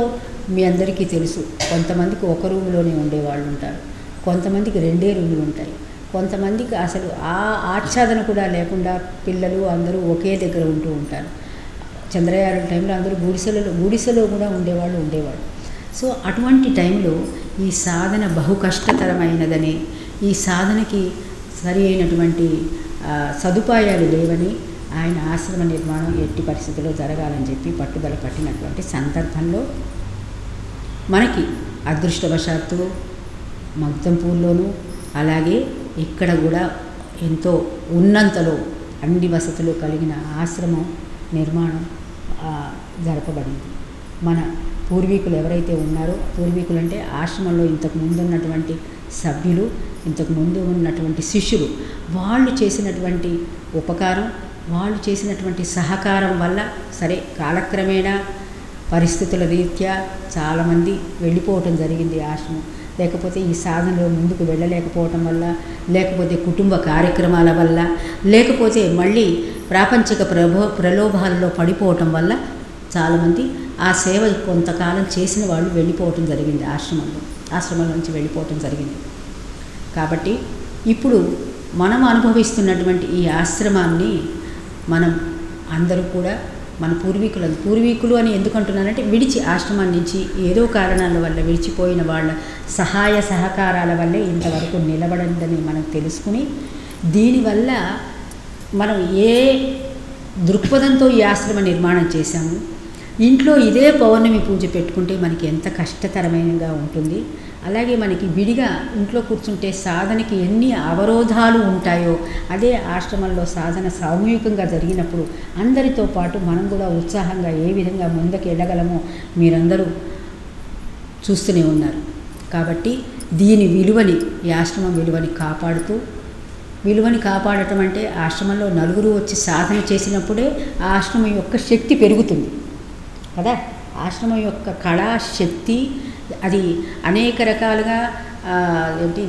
మీ అందరికీ తెలుసు, కొంతమందికి ఒక రూమ్లోనే ఉండేవాళ్ళు ఉంటారు, కొంతమందికి 2 రూములు ఉంటాయి, కొంతమందికి అసలు ఆ ఆచ్ఛాదన కూడా లేకుండా పిల్లలు అందరూ ఒకే దగ్గర ఉంటూ ఉంటారు. చంద్రయాన టైంలో అందరూ గుడిసెలో కూడా ఉండేవాళ్ళు. సో అటువంటి టైంలో ఈ సాధన బహు కష్టతరమైనదని, ఈ సాధనకి సరి అయినటువంటి సదుపాయాలు లేవని ఆయన ఆశ్రమ నిర్మాణం ఎట్టి పరిస్థితుల్లో జరగాలని చెప్పి పట్టుదల పట్టినటువంటి సందర్భంలో మనకి అదృష్టవశాత్తు మక్తంపూర్లోనూ అలాగే ఇక్కడ కూడా ఎంతో ఉన్నంతలో అన్ని వసతులు కలిగిన ఆశ్రమం నిర్మాణం జరపబడింది. మన పూర్వీకులు ఎవరైతే ఉన్నారో, పూర్వీకులు అంటే ఆశ్రమంలో ఇంతకు ముందు ఉన్నటువంటి సభ్యులు, ఇంతకు ముందు ఉన్నటువంటి శిష్యులు, వాళ్ళు చేసినటువంటి ఉపకారం, వాళ్ళు చేసినటువంటి సహకారం వల్ల సరే కాలక్రమేణా పరిస్థితుల రీత్యా చాలామంది వెళ్ళిపోవటం జరిగింది ఆశ్రమం. లేకపోతే ఈ సాధనలో ముందుకు వెళ్ళలేకపోవటం వల్ల, లేకపోతే కుటుంబ కార్యక్రమాల వల్ల, లేకపోతే మళ్ళీ ప్రాపంచిక ప్రలోభాలలో పడిపోవటం వల్ల చాలామంది ఆ సేవ కొంతకాలం చేసిన వాళ్ళు వెళ్ళిపోవటం జరిగింది, ఆశ్రమం నుంచి వెళ్ళిపోవటం జరిగింది. కాబట్టి ఇప్పుడు మనం అనుభవిస్తున్నటువంటి ఈ ఆశ్రమాన్ని మనం అందరూ కూడా మన పూర్వీకులు అని ఎందుకు అంటున్నానంటే, ఆశ్రమం నుంచి ఏదో కారణాల వల్ల విడిచిపోయిన వాళ్ళ సహాయ సహకారాల వల్లే ఇంతవరకు నిలబడిందని మనం తెలుసుకుని, దీనివల్ల మనం ఏ దృక్పథంతో ఈ ఆశ్రమ నిర్మాణం చేశాము, ఇంట్లో ఇదే పౌర్ణమి పూజ పెట్టుకుంటే మనకి ఎంత కష్టతరమైనగా ఉంటుంది. అలాగే మనకి విడిగా ఇంట్లో కూర్చుంటే సాధనకి ఎన్ని అవరోధాలు ఉంటాయో అదే ఆశ్రమంలో సాధన సామూహికంగా జరిగినప్పుడు అందరితో పాటు మనం కూడా ఉత్సాహంగా ఏ విధంగా ముందుకు వెళ్ళగలమో మీరందరూ చూస్తూనే ఉన్నారు. కాబట్టి దీని విలువని, ఈ ఆశ్రమం విలువని కాపాడుతూ, విలువని కాపాడటం అంటే ఆశ్రమంలో నలుగురు వచ్చి సాధన చేసినప్పుడే ఆ ఆశ్రమం యొక్క శక్తి పెరుగుతుంది కదా. ఆశ్రమం యొక్క కళా శక్తి అది అనేక రకాలుగా ఏంటి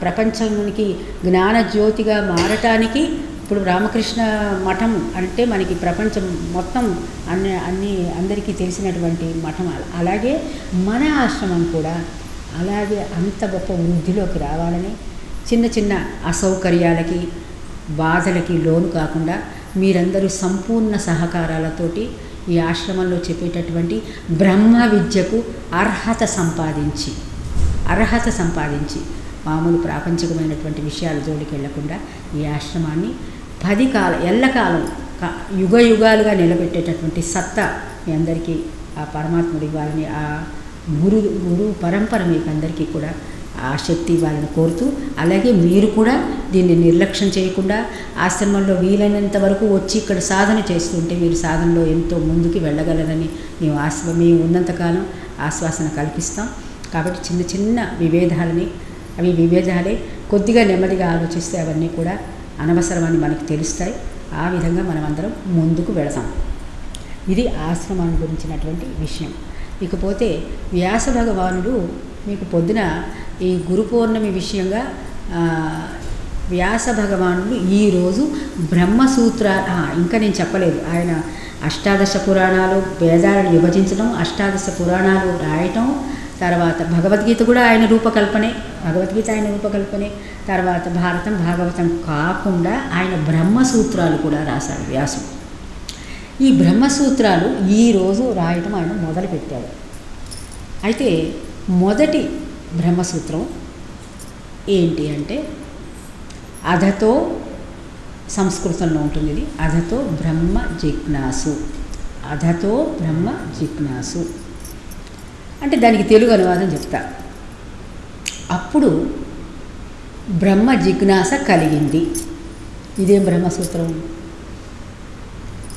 ప్రపంచానికి జ్ఞానజ్యోతిగా మారటానికి ఇప్పుడు రామకృష్ణ మఠం అంటే మనకి ప్రపంచం మొత్తం అందరికీ తెలిసినటువంటి మఠం. అలాగే మన ఆశ్రమం కూడా అలాగే అంత గొప్ప వృద్ధిలోకి రావాలని, చిన్న చిన్న అసౌకర్యాలకి బాధలకి లోను కాకుండా మీరందరూ సంపూర్ణ సహకారాలతోటి ఈ ఆశ్రమంలో చెప్పేటటువంటి బ్రహ్మ విద్యకు అర్హత సంపాదించి మామూలు ప్రాపంచికమైనటువంటి విషయాల జోలికి వెళ్లకుండా ఈ ఆశ్రమాన్ని 10 ఎల్లకాలం యుగ యుగాలుగా నిలబెట్టేటటువంటి సత్తా మీ అందరికీ ఆ పరమాత్ముడు ఇవ్వాలని, ఆ గురు పరంపర మీకు అందరికీ కూడా ఆ శక్తి ఇవ్వాలని కోరుతూ, అలాగే మీరు కూడా దీన్ని నిర్లక్ష్యం చేయకుండా ఆశ్రమంలో వీలైనంత వరకు వచ్చి ఇక్కడ సాధన చేస్తుంటే మీరు సాధనలో ఎంతో ముందుకు వెళ్ళగలరని మేము ఉన్నంతకాలం ఆశ్వాసన కల్పిస్తాం. కాబట్టి చిన్న చిన్న విభేదాలే కొద్దిగా నెమ్మదిగా ఆలోచిస్తే అవన్నీ కూడా అనవసరమని మనకు తెలుస్తాయి. ఆ విధంగా మనమందరం ముందుకు వెళతాం. ఇది ఆశ్రమాన్ని గురించినటువంటి విషయం. ఇకపోతే వ్యాస భగవానుడు మీకు పొద్దున ఈ గురు పౌర్ణమి విషయంగా వ్యాస భగవానుడు ఈరోజు బ్రహ్మసూత్ర ఇంకా నేను చెప్పలేదు, ఆయన అష్టాదశ పురాణాలు వేదాలను విభజించడం, అష్టాదశ పురాణాలు రాయటం, తర్వాత భగవద్గీత కూడా ఆయన రూపకల్పనే, తర్వాత భారతం భాగవతం కాకుండా ఆయన బ్రహ్మసూత్రాలు కూడా రాశాడు వ్యాసుడు. ఈ బ్రహ్మసూత్రాలు ఈరోజు రాయటం ఆయన మొదలుపెట్టాడు. అయితే మొదటి బ్రహ్మసూత్రం ఏంటి అంటే అధతో, సంస్కృతంలో ఉంటుంది ఇది, అధతో బ్రహ్మ జిజ్ఞాసు అంటే దానికి తెలుగు అనువాదం చెప్తా. అప్పుడు బ్రహ్మ జిజ్ఞాస కలిగింది. ఇదేం బ్రహ్మసూత్రం?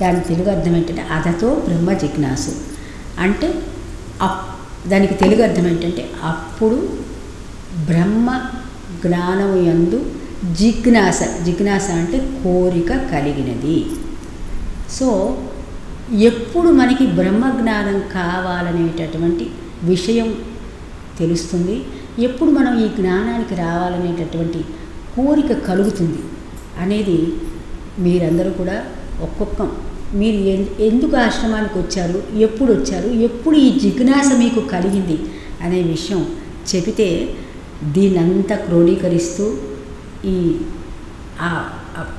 దాని తెలుగు అర్థం ఏంటంటే అధతో బ్రహ్మ జిజ్ఞాసు అంటే దానికి తెలుగు అర్థం ఏంటంటే అప్పుడు బ్రహ్మ జ్ఞానము యందు జిజ్ఞాస అంటే కోరిక కలిగినది. సో ఎప్పుడు మనకి బ్రహ్మజ్ఞానం కావాలనేటటువంటి విషయం తెలుస్తుంది, ఎప్పుడు మనం ఈ జ్ఞానానికి రావాలనేటటువంటి కోరిక కలుగుతుంది అనేది మీరందరూ కూడా మీరు ఎందుకు ఆశ్రమానికి వచ్చారు, ఎప్పుడు ఈ జిజ్ఞాస మీకు కలిగింది అనే విషయం చెబితే దీనంతా క్రోడీకరిస్తూ ఈ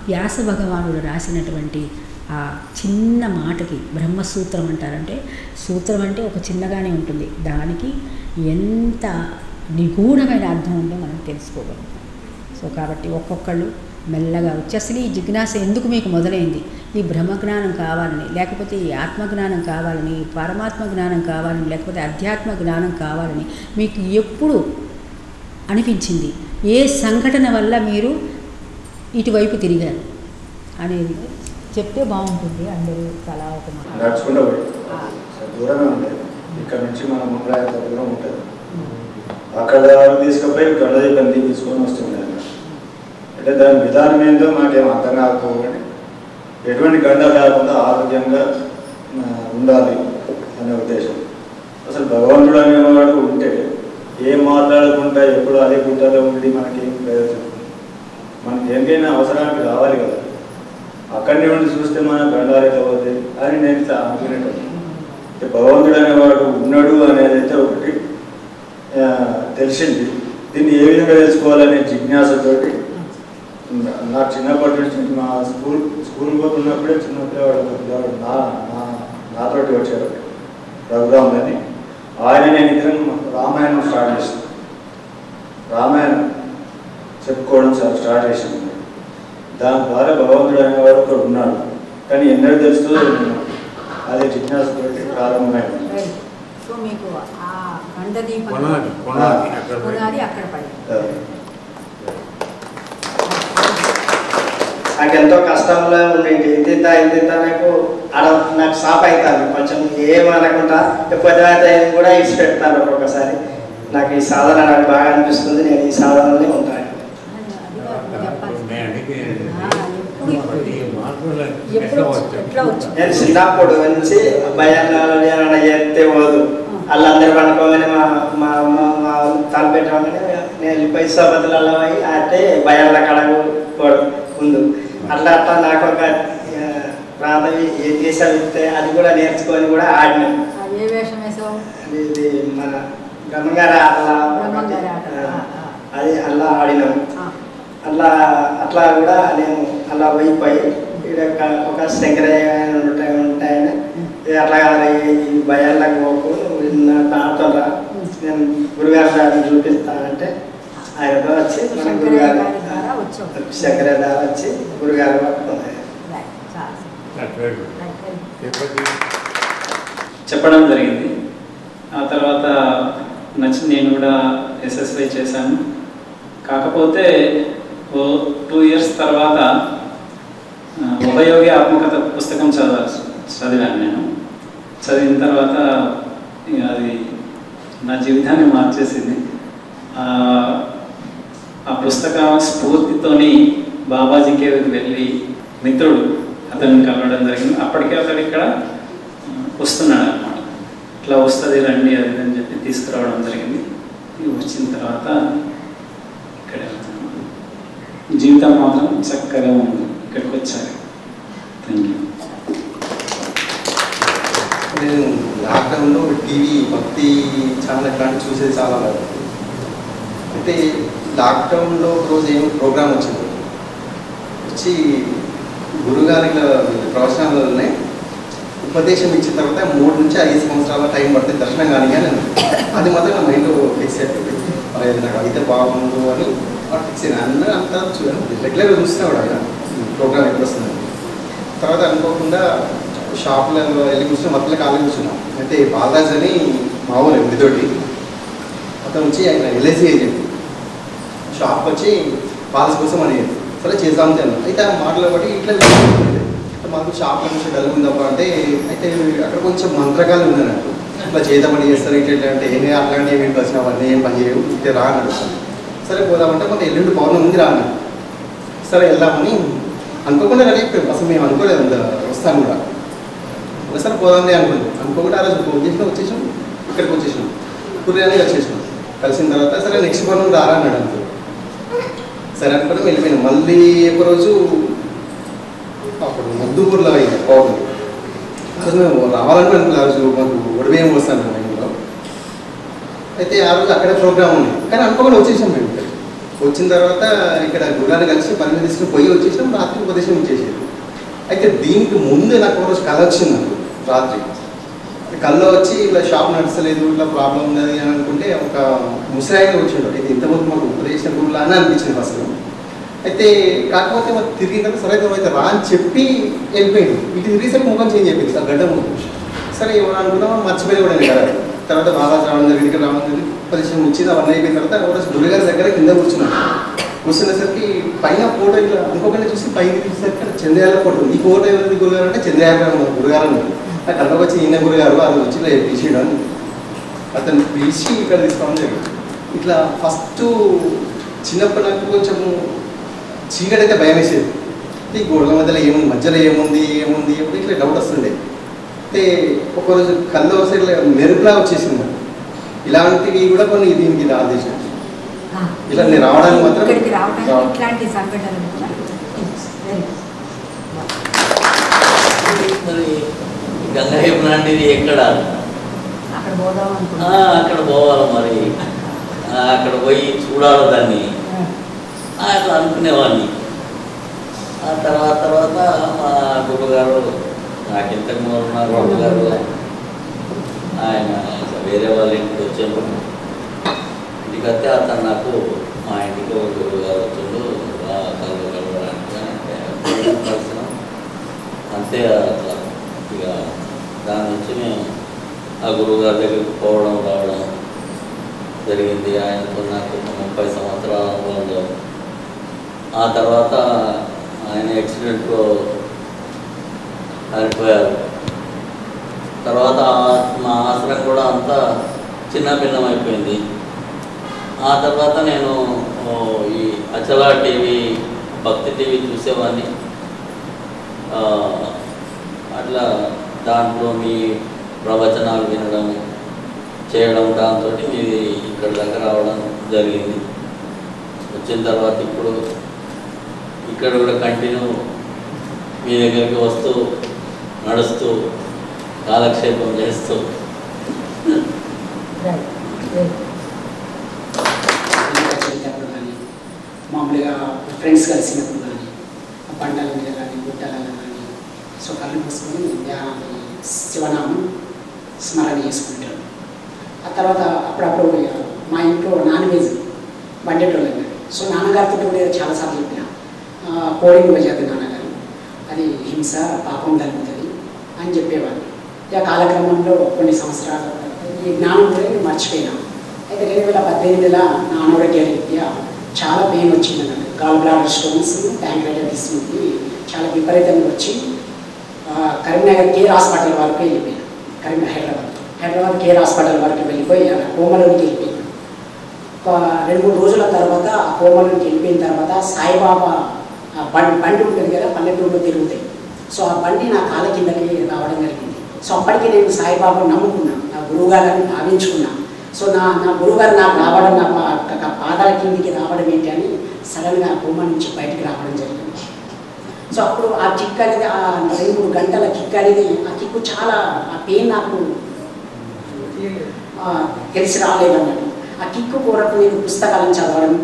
వ్యాస భగవానుడు రాసినటువంటి ఆ చిన్న మాటకి బ్రహ్మసూత్రం అంటారంటే, సూత్రం అంటే ఒక చిన్నగానే ఉంటుంది, దానికి ఎంత నిగూఢమైన అర్థం ఉందో మనం తెలుసుకోగలం. సో కాబట్టి ఒక్కొక్కళ్ళు మెల్లగా వచ్చి అసలు ఈ జిజ్ఞాస ఎందుకు మీకు మొదలైంది, ఈ బ్రహ్మజ్ఞానం కావాలని, లేకపోతే ఈ ఆత్మజ్ఞానం కావాలని, పరమాత్మ జ్ఞానం కావాలని, లేకపోతే అధ్యాత్మ జ్ఞానం కావాలని మీకు ఎప్పుడు అనిపించింది, ఏ సంఘటన వల్ల మీరు ఇటువైపు తిరిగారు అనేది చెప్తే బాగుంటుంది. అందరూ తలా ఒక మాట
నడుచుకుంటూ దూరమే ఉండేది. ఇక్కడ నుంచి మన ముందు దూరం ఉంటుంది, అక్కడ తీసుకుపోయి గండ తీసుకొని వస్తుండే. అంటే దాని విధానం ఏంటో మాకేం అర్థం కాకపోవని ఎటువంటి గండ లేకుండా ఆరోగ్యంగా ఉండాలి అనే ఉద్దేశం. అసలు భగవంతుడు అనేవాడు ఉంటే ఏం మాట్లాడకుండా ఎప్పుడు అదే గుంటలో ఉండి మనకేం ప్రయోజనం, మనకి ఏంటైనా అవసరానికి రావాలి కదా, అక్కడనే ఉండి చూస్తే మన గండాలు ఎట్లా అవుతాయి అని నేను అనుకునేటప్పుడు. భగవంతుడు అనేవాడు ఉన్నాడు అనేది అయితే ఒకటి తెలిసింది. దీన్ని ఏ విధంగా తెలుసుకోవాలనే జిజ్ఞాసతోటి నాకు చిన్నప్పటి నుంచి మా స్కూల్ పోతున్నప్పుడే చిన్నపిల్లవాడు నాతోటి వచ్చారు రఘురాములని. ఆయన నేను ఇద్దరం రామాయణం స్టార్ట్ చేసాం, రామాయణం చెప్పుకోవడం స్టార్ట్ చేసాము. దాని ద్వారా భగవంతుడు అనేవాడు ఒకడు ఉన్నాడు, కానీ ఎన్నడూ తెలుస్తుందో అది జిజ్ఞాసతోటి ప్రారంభమైంది.
సో మీకు ఆ గండదీపం
పునాది
అక్కడ పడింది.
నాకు ఎంతో కష్టంలో ఉండేది. ఇంత నాకు సాప్ అవుతాను కొంచెం ఏమనకుండా పొద్దున కూడా ఇచ్చి పెడతాను. ఒక్కొక్కసారి నాకు ఈ సాధన నాకు బాగా అనిపిస్తుంది. నేను ఈ సాధనలోనే ఉంటాను. నేను చిన్నప్పుడు నుంచి భయాలు ఏమైనా చేస్తే పోదు వాళ్ళందరూ పడుకోగానే మా తలపెట్టగానే నేను వెళ్ళిపోయి సభతులలో పోయి అంటే భయాల కడగ ముందు అట్లా నాకు ఒక ప్రాంతం ఏ దేశం ఇస్తే అది కూడా నేర్చుకొని కూడా ఆడినాం. ఇది మన గమ్మగారి అది అలా ఆడినాం. అట్లా కూడా నేను అలా పోయిపోయి ఒక శంకరయ్య ఉంటాయని అట్లా ఈ భయాలకు పోకు ఆడుతుండ్రా నేను గురుగారి గారిని చూపిస్తానంటే ఆయన వచ్చి మన గురుగారు శంకరయ్య ద్వారా వచ్చి గురుగారు
చెప్పడం జరిగింది. ఆ తర్వాత నేను కూడా SSY చేశాను. కాకపోతే 2 years తర్వాత ఉపయోగి ఆత్మకథ పుస్తకం చదివాను నేను. చదివిన తర్వాత అది నా జీవితాన్ని మార్చేసింది. ఆ పుస్తక స్ఫూర్తితోని బాబాజీకి వెళ్ళి మిత్రుడు అతన్ని కలవడం జరిగింది. అప్పటికే అతడు ఇక్కడ వస్తున్నాడు అన్నమాట. ఇట్లా వస్తుంది రండి అది అని చెప్పి తీసుకురావడం జరిగింది. వచ్చిన తర్వాత ఇక్కడ జీవితం మాత్రం చక్కగా ఉంది. ఇక్కడికి వచ్చారు. Thank you.
నేను లాక్డౌన్లో టీవీ భక్తి ఛానల్ ఇట్లాంటివి చూసేది చాలా బాగా. అయితే లాక్డౌన్లో ఒకరోజు ఏం ప్రోగ్రామ్ వచ్చింది. వచ్చి గురుగారి ప్రవచనాలనే ఉపదేశం ఇచ్చిన తర్వాత 3 నుంచి 5 సంవత్సరాల టైం పడితే దర్శనం కానీ అని అది మాత్రం నా మైండ్లో ఫిక్స్ అయిపోయింది. అది నాకు అయితే బాగుండు అని ఫిక్స్ అయినా అన్న అంతా చూడండి రెగ్యులర్గా చూస్తున్నాడు ఆయన ప్రోగ్రామ్ ఎప్పుడు వస్తుందని. తర్వాత అనుకోకుండా షాప్లో వెళ్ళి కూర్చుని మొత్తం కాలేజ్ కూర్చున్నాం. అయితే బాలరాజ్ అని మా ఊరు ఎండితోటి అతను వచ్చి ఆయన LIC ఏజెంట్ షాప్కి వచ్చి పాలసీ కోసం అని సరే చేద్దాం తిన్నాం. అయితే ఆ మాటలు బట్టి ఇట్లా మాకు షాప్లో నుంచి డల్గుందప్ప అంటే అయితే అక్కడ కొంచెం మంత్రకాలు ఉందన్నట్టు ఇట్లా చేద్దామని చేస్తారు ఇట్లా అంటే ఏమే అట్లాంటివి ఏమేమి వచ్చినా అవన్నీ ఏం పని చేయవు ఇట్లా రా అన్నాడు. సరే పోదామంటే కొంత ఎల్లుండి పౌర్ణమి ఉంది రా అన్నాడు. సరే వెళ్దామని అనుకోకుండా రెడీ అయిపోయాం. అసలు మేము అనుకోలేదు వస్తాను కూడా. సరే పోదాంలే అనుకోకుండా ఆ రోజు ఫోన్ చేసినా వచ్చేసాం. ఇక్కడికి వచ్చేసినాం. కుర్యానికి వచ్చేసినాం. కలిసిన తర్వాత సరే నెక్స్ట్ పౌర్ణమి రారా అన్నాడు అంతే. సరే అనుకోవడం వెళ్ళిపోయినాం. మళ్ళీ ఒకరోజు అప్పుడు ముద్దుపూర్లో అయింది పౌర్ణమి. అసలు మేము రావాలనుకున్నాం. ఆ రోజు మాకు ఒడివేయం వస్తాను మైండ్లో. అయితే ఆ రోజు అక్కడే ప్రోగ్రామ్ ఉంది కానీ అనుకోకుండా వచ్చేసాం మేము. వచ్చిన తర్వాత ఇక్కడ గురుగారిని కలిసి పని తీసుకుని పోయి వచ్చేసాం. రాత్రి ఉపదేశం ఇచ్చేసారు. అయితే దీనికి ముందే నాకు ఒక రోజు కళ వచ్చింది. నాకు రాత్రి కళ్ళలో వచ్చి ఇలా షాప్ నడుస్తలేదు ఇట్లా ప్రాబ్లం ఉంది అని అనుకుంటే ఒక ముసరాయిగా వచ్చిండు. అయితే ఇంతకుముందు మాకు ఉపదేశం గురువులా అని అనిపించింది అసలు. అయితే కాకపోతే మాకు తిరిగి కదా సరే అయితే రా అని చెప్పి వెళ్ళిపోయింది. ఇటు తిరిగేసరికి ముఖం చేంజ్ అయిపోయింది సార్ గడ్డ ముఖం. సరే ఎవరు అనుకున్నామో మర్చిపోయి కూడా కదా. తర్వాత బాగా రావడం జరిగింది. ఇక్కడ రావడం జరిగింది. ఉపదేశం వచ్చింది. అవన్నీ అయిపోయిన తర్వాత ఒకరోజు గురుగారి దగ్గర కింద కూర్చున్నాను. కూర్చునేసరికి పైన ఫోటో ఇట్లా అనుకోకుండా చూసి పైకి చూసేసరికి అక్కడ చంద్రయాల ఫోటో. ఈ ఫోటో ఎవరిది గురుగారు అంటే చంద్రయాల గురుగారు అన్నారు. నాకు కళ్ళకి వచ్చి ఈయన గురుగారు అది వచ్చి ఇలా పిలిచాడు అని అతను పిలిచి ఇక్కడ తీసుకోవడం జరిగింది. ఇట్లా ఫస్ట్ చిన్నప్పుడు నాకు కొంచెం చీకటి అయితే భయం వేసేది. ఈ గోడల మధ్యలో ఏముంది మధ్యలో ఏముంది ఎప్పుడు ఇట్లా డౌట్ వస్తుండే. అయితే ఒకరోజు కళ్ళు సైడ్ మెరుపులా వచ్చేసింది. ఇలాంటివి కూడా కొన్ని దీనికి ఆదేశం ఇలా నేను రావడానికి మాత్రం
ఇట్లాంటి సంఘటనలు
మరి గంగాయపు లాంటిది ఎక్కడ అక్కడ పోవాలి మరి అక్కడ పోయి చూడాలి దాన్ని అట్లా అనుకునేవాడిని. ఆ తర్వాత మా గురుగారు నాకు ఇంతకు ముందు ఉన్నారు గురుగారు ఆయన వేరే వాళ్ళ ఇంటికి వచ్చాను. ఇంటికి వస్తే అతను నాకు మా ఇంటికి గురుగారు వచ్చిండు కలవడానికి కలిసిన అంతే. అట్లా ఇక దాని నుంచి మేము ఆ గురువుగారి దగ్గరికి పోవడం రావడం జరిగింది. ఆయనతో నాకు 30 సంవత్సరాల అనుభవం. ఆ తర్వాత ఆయన యాక్సిడెంట్లో చనిపోయారు. తర్వాత మా ఆశ్రమం కూడా అంతా చిన్నభిన్నం అయిపోయింది. ఆ తర్వాత నేను ఈ అచల టీవీ, భక్తి టీవీ చూసేవాడిని. అట్లా దాంట్లో మీ ప్రవచనాలు వినడం చేయడం, దాంతో మీది ఇక్కడ దగ్గర రావడం జరిగింది. వచ్చిన తర్వాత ఇప్పుడు ఇక్కడ కూడా కంటిన్యూ మీ దగ్గరికి వస్తూ నడుస్తూ కాలక్షేపం చేస్తూ
మామూలుగా ఫ్రెండ్స్ కలిసినప్పుడు కానీ పంటల మీద కానీ గుట్టలలో కానీ సో కళ్ళు మూసుకొని ధ్యానాన్ని శివనామం స్మరణ చేసుకుంటారు. ఆ తర్వాత అప్పుడప్పుడు మా ఇంట్లో నాన్ వెజ్ వండేటోళ్ళండి. సో నాన్నగారితో కూడా చాలాసార్లు చెప్పిన కోడింగ్ వచ్చేది నాన్నగారు, అది హింస పాపం కలుగుతుంది అని చెప్పేవాళ్ళు. ఇక కాలక్రమంలో కొన్ని సంవత్సరాల ఈ జ్ఞానం కూడా నేను మర్చిపోయినా. అయితే 2018లో నా అనారోగ్య రీత్యా చాలా పెయిన్ వచ్చింది అన్నట్టు. గాల్ బ్లాడర్ స్టోన్స్, ప్యాంక్రైటిస్ నుండి చాలా విపరీతంగా వచ్చి కరీంనగర్ కేర్ హాస్పిటల్ వరకు వెళ్ళిపోయాను. హైదరాబాద్ కేర్ హాస్పిటల్ వరకు వెళ్ళిపోయి అలా కోమలోకి వెళ్ళిపోయాను. ఒక 2-3 రోజుల తర్వాత ఆ కోమలోకి వెళ్ళిపోయిన తర్వాత సాయిబాబా బండి ఉంటుంది కదా, పల్లెటూరులో తిరుగుతాయి. సో ఆ బండి నా కాళ్ళ కిందకి రావడం జరిగింది. సో అప్పటికి నేను సాయిబాబా నమ్ముకున్నాను, నా గురువుగారిని భావించుకున్నాను. సో నా గురువుగారు నాకు రావడం, నా పాదాల కిందికి రావడం ఏంటి అని సడన్గా కోమ నుంచి బయటికి రావడం జరిగింది. సో అప్పుడు ఆ కిక్ అనేది, ఆ 2-3 గంటల కిక్ అనేది, ఆ కిక్కు చాలా, ఆ పెయిన్ నాకు తెలిసి రాలేదన్నట్టు. ఆ కిక్కు కొరకు నేను పుస్తకాలను చదవడం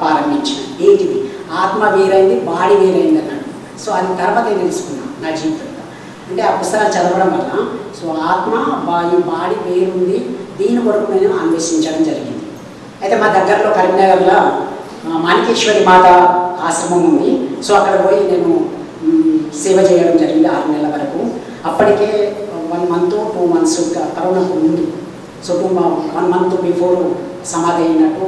ప్రారంభించిన. ఏంటిది, ఆత్మ వేరైంది, బాడీ వేరైంది అన్నట్టు. సో అది తర్వాత నేను తెలుసుకున్నాను నా జీవితంలో. అంటే ఆ పుస్తకాలు చదవడం వల్ల సో ఆత్మ ఈ బాడీ వేరుంది, దీని కొరకు నేను అన్వేషించడం జరిగింది. అయితే మా దగ్గరలో కరీంనగర్లో మాణికేశ్వరి మాత ఆశ్రమం ఉంది. సో అక్కడ పోయి నేను సేవ చేయడం జరిగింది 6 నెలల వరకు. అప్పటికే 1 మంత్ 2 మంత్స్ కరోనాకు ముందు, సో 1 మంత్ బిఫోర్ సమాధి అయినట్టు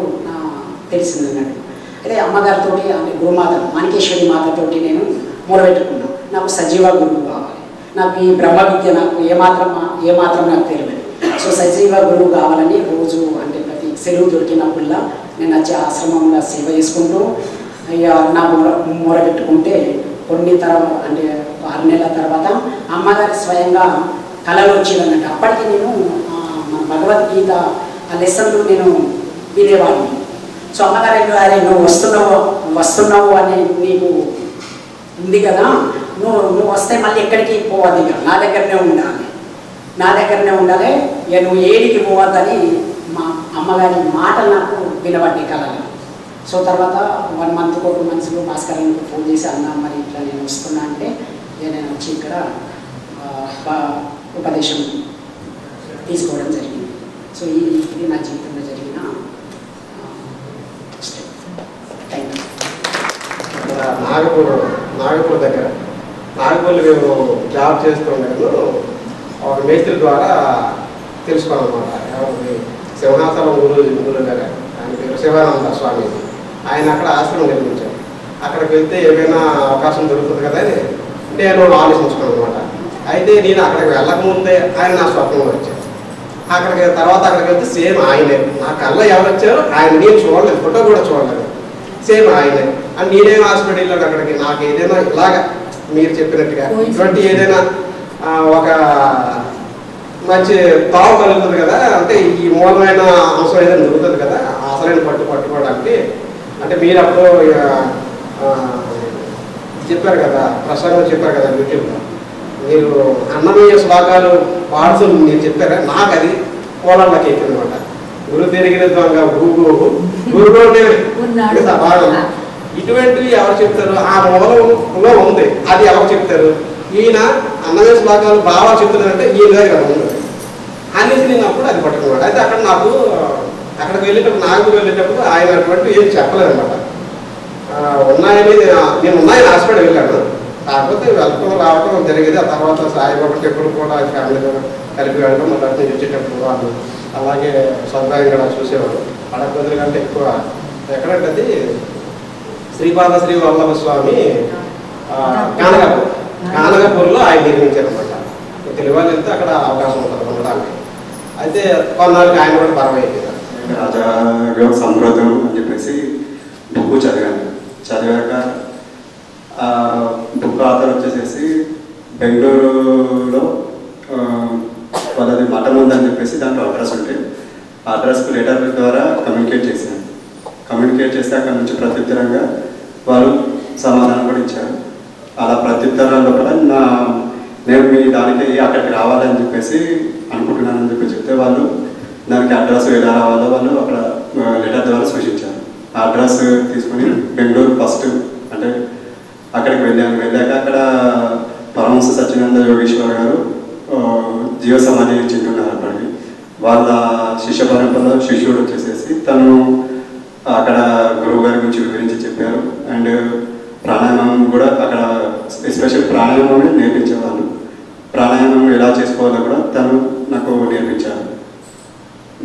తెలిసింది అన్నట్టు. అయితే అమ్మగారితో, అంటే గురుమాత మాణికేశ్వరి మాతతోటి నేను మొదలుపెట్టుకున్నాను, నాకు సజీవ గురువు కావాలి, నాకు ఈ బ్రహ్మ విద్య నాకు ఏమాత్రం నాకు తెలియదు. సో సజీవ గురువు కావాలని రోజు, అంటే ప్రతి సెలవు దొరికినప్పుల్లా నేను వచ్చి ఆశ్రమంలో సేవ చేసుకుంటూ ఇక నాకు మొదలుపెట్టుకుంటే కొన్ని అంటే 6 నెలల తర్వాత అమ్మగారి స్వయంగా కళలు వచ్చిందన్నట్టు. అప్పటికి నేను మన భగవద్గీత ఆ లెసన్లు నేను వినేవాడిని. సో అమ్మగారు, అరే నువ్వు వస్తున్నావు అని నీకు ఉంది కదా, నువ్వు వస్తే మళ్ళీ ఎక్కడికి పోవద్దు, ఇక నా దగ్గరనే ఉండాలి, ఇక నువ్వు ఏడికి పోవద్దని మా అమ్మగారి మాటలు నాకు వినబడ్డాయి కళలు. సో తర్వాత 1 మంత్ 2 మంత్స్లో భాస్కర్కి ఫోన్ చేసి, అన్నా మరి ఇట్లా నేను వస్తున్నా అంటే, నేను వచ్చి ఇక్కడ ఉపదేశం తీసుకోవడం జరిగింది. సో ఇది నా జీవితంలో జరిగిన స్టెప్. Thank you.
నాగపూర్ దగ్గర మేము జాబ్ చేస్తుండగా ఒక మేస్త్రి ద్వారా తెలుసుకోవాలన్నమాట. ఎవరికి సింహాచలం గురువు గారు, ఆయన పేరు శివానంద స్వామి. ఆయన అక్కడ ఆశ్రమం నిర్మించారు. అక్కడికి వెళ్తే ఏమైనా అవకాశం దొరుకుతుంది కదా అని నేను ఆలోచించుకున్నాను అనమాట. అయితే నేను అక్కడికి వెళ్ళకముందే ఆయన నా స్వప్నంలో వచ్చారు. అక్కడికి వెళ్తే సేమ్ ఆయనే, నా కళ్ళ ఎవరు వచ్చారో ఆయన, నేను చూడలేదు, ఫోటో కూడా చూడలేదు, సేమ్ ఆయనే. అని నేనేం హాస్పిటల్ వెళ్ళాను అక్కడికి. నాకు ఏదైనా ఇలాగా మీరు చెప్పినట్టుగా ఇటువంటి ఏదైనా ఒక మంచి తావు కలుగుతుంది కదా, అంటే ఈ మూలమైన అంశం ఏదైనా దొరుకుతుంది కదా, అసలైన పట్టుకోవడానికి. అంటే మీరు అప్పుడు చెప్పారు కదా, ప్రసంగం చెప్పారు కదా యూట్యూబ్లో, మీరు అన్నమయ్య శ్లోకాలు పాడుతూ మీరు చెప్పారా, నాకు అది కోళ్ళకి ఎక్కిందనమాట. గురు తిరిగిన దొంగ గురువునే భాగం. ఇటువంటివి ఎవరు చెప్తారు, ఆ మూలంలో ఉంది, అది ఎవరు చెప్తారు, ఈయన అన్నమయ్య శ్లోకాలు బాగా చెప్తున్నారంటే ఈయన దగ్గర ఉంది అనేసి నేను అప్పుడు అది పట్టుకున్నాడు. అయితే అక్కడ నాకు అక్కడికి వెళ్ళేటప్పుడు ఆయన అటువంటి ఏం చెప్పలేదు అనమాట. ఉన్నాయని నేను హాస్పిటల్ వెళ్ళాను. కాకపోతే వెళ్ళటం రావటం జరిగేది. ఆ తర్వాత సాయిబాబా టెంపుల్ కూడా ఫ్యామిలీతో కలిపి వెళ్ళడం, మళ్ళీ అర్థం వచ్చేటప్పుడు వాళ్ళు అలాగే సొంతంగా కూడా చూసేవారు. అడగబదులు కంటే ఎక్కువ ఎక్కడంటే అది శ్రీపాద శ్రీ వల్లభ స్వామి కానగపూర్లో ఆయన నిర్మించారు అనమాట. తెలుగు వాళ్ళు వెళ్తే అక్కడ అవకాశం ఉంటుంది ఉండడానికి. అయితే కొన్నాళ్ళకి ఆయన కూడా పరమైపోయారు.
రాజాగ సంప్రదం అని చెప్పేసి బుక్ చదివాను. చదివాక బుక్ ఆథర్ వచ్చేసేసి బెంగళూరులో వాళ్ళది మఠం ఉందని చెప్పేసి దాంట్లో అడ్రస్ ఉంటే ఆ అడ్రస్కు లెటర్ ద్వారా కమ్యూనికేట్ చేశాను. కమ్యూనికేట్ చేస్తే అక్కడ నుంచి ప్రత్యుత్తరంగా వాళ్ళు సమాధానం కూడా ఇచ్చారు. అలా ప్రత్యుత్తరాల్లో కూడా నేను మీ దానికి అక్కడికి రావాలని చెప్పేసి అనుకుంటున్నానని చెప్పి చెప్తే వాళ్ళు దానికి అడ్రస్ ఎలా రావాలో వాళ్ళు అక్కడ లెటర్ ద్వారా సూచించారు. ఆ అడ్రస్ తీసుకుని బెంగళూరు ఫస్ట్ అంటే అక్కడికి వెళ్ళాను. వెళ్ళాక అక్కడ పరమహంస సచ్చిదానంద యోగేశ్వర్ గారు జీవ సమాధి చెందుతున్నారు. అప్పటికి వాళ్ళ శిష్య పరంపరలో శిష్యుడు వచ్చేసేసి తను అక్కడ గురువు గారి గురించి వివరించి చెప్పారు. అండ్ ప్రాణాయామం కూడా అక్కడ ఎస్పెషల్ ప్రాణాయామమే నేర్పించేవాళ్ళు. ప్రాణాయామం ఎలా చేసుకోవాలో కూడా తను నాకు నేర్పించారు.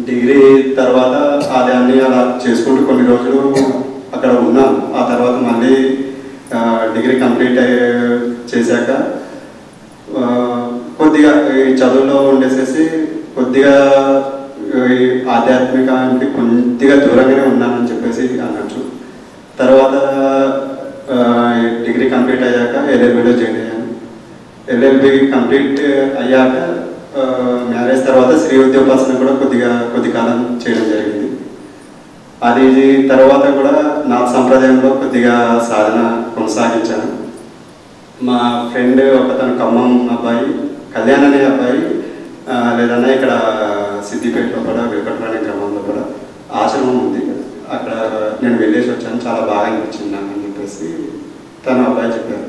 డిగ్రీ తర్వాత దాన్ని అలా చేసుకుంటూ కొన్ని రోజులు అక్కడ ఉన్నాను. ఆ తర్వాత మళ్ళీ డిగ్రీ కంప్లీట్ చేశాక కొద్దిగా ఈ చదువులో ఉండేసేసి కొద్దిగా ఆధ్యాత్మికానికి కొద్దిగా దూరంగానే ఉన్నానని చెప్పేసి అనొచ్చు. తర్వాత డిగ్రీ కంప్లీట్ అయ్యాక ఎల్ఎల్బిలో జాయిన్ అయ్యాను. ఎల్ఎల్బి కంప్లీట్ అయ్యాక మ్యారేజ్ తర్వాత శ్రీ ఉద్యోగాసన కూడా కొద్ది కాలం చేయడం జరిగింది. అది తర్వాత కూడా నా సంప్రదాయంలో కొద్దిగా సాధన కొనసాగించాను. మా ఫ్రెండ్ ఒకతను ఖమ్మం అబ్బాయి, కళ్యాణ్ అనే అబ్బాయి లేదన్నా ఇక్కడ సిద్దిపేటలో కూడా వెంకటరాణి గ్రామంలో కూడా ఆశ్రమం ఉంది. అక్కడ నేను వెళ్ళేసి వచ్చాను, చాలా బాగా అనిపించింది నాకు అని చెప్పేసి తను అబ్బాయి చెప్పారు.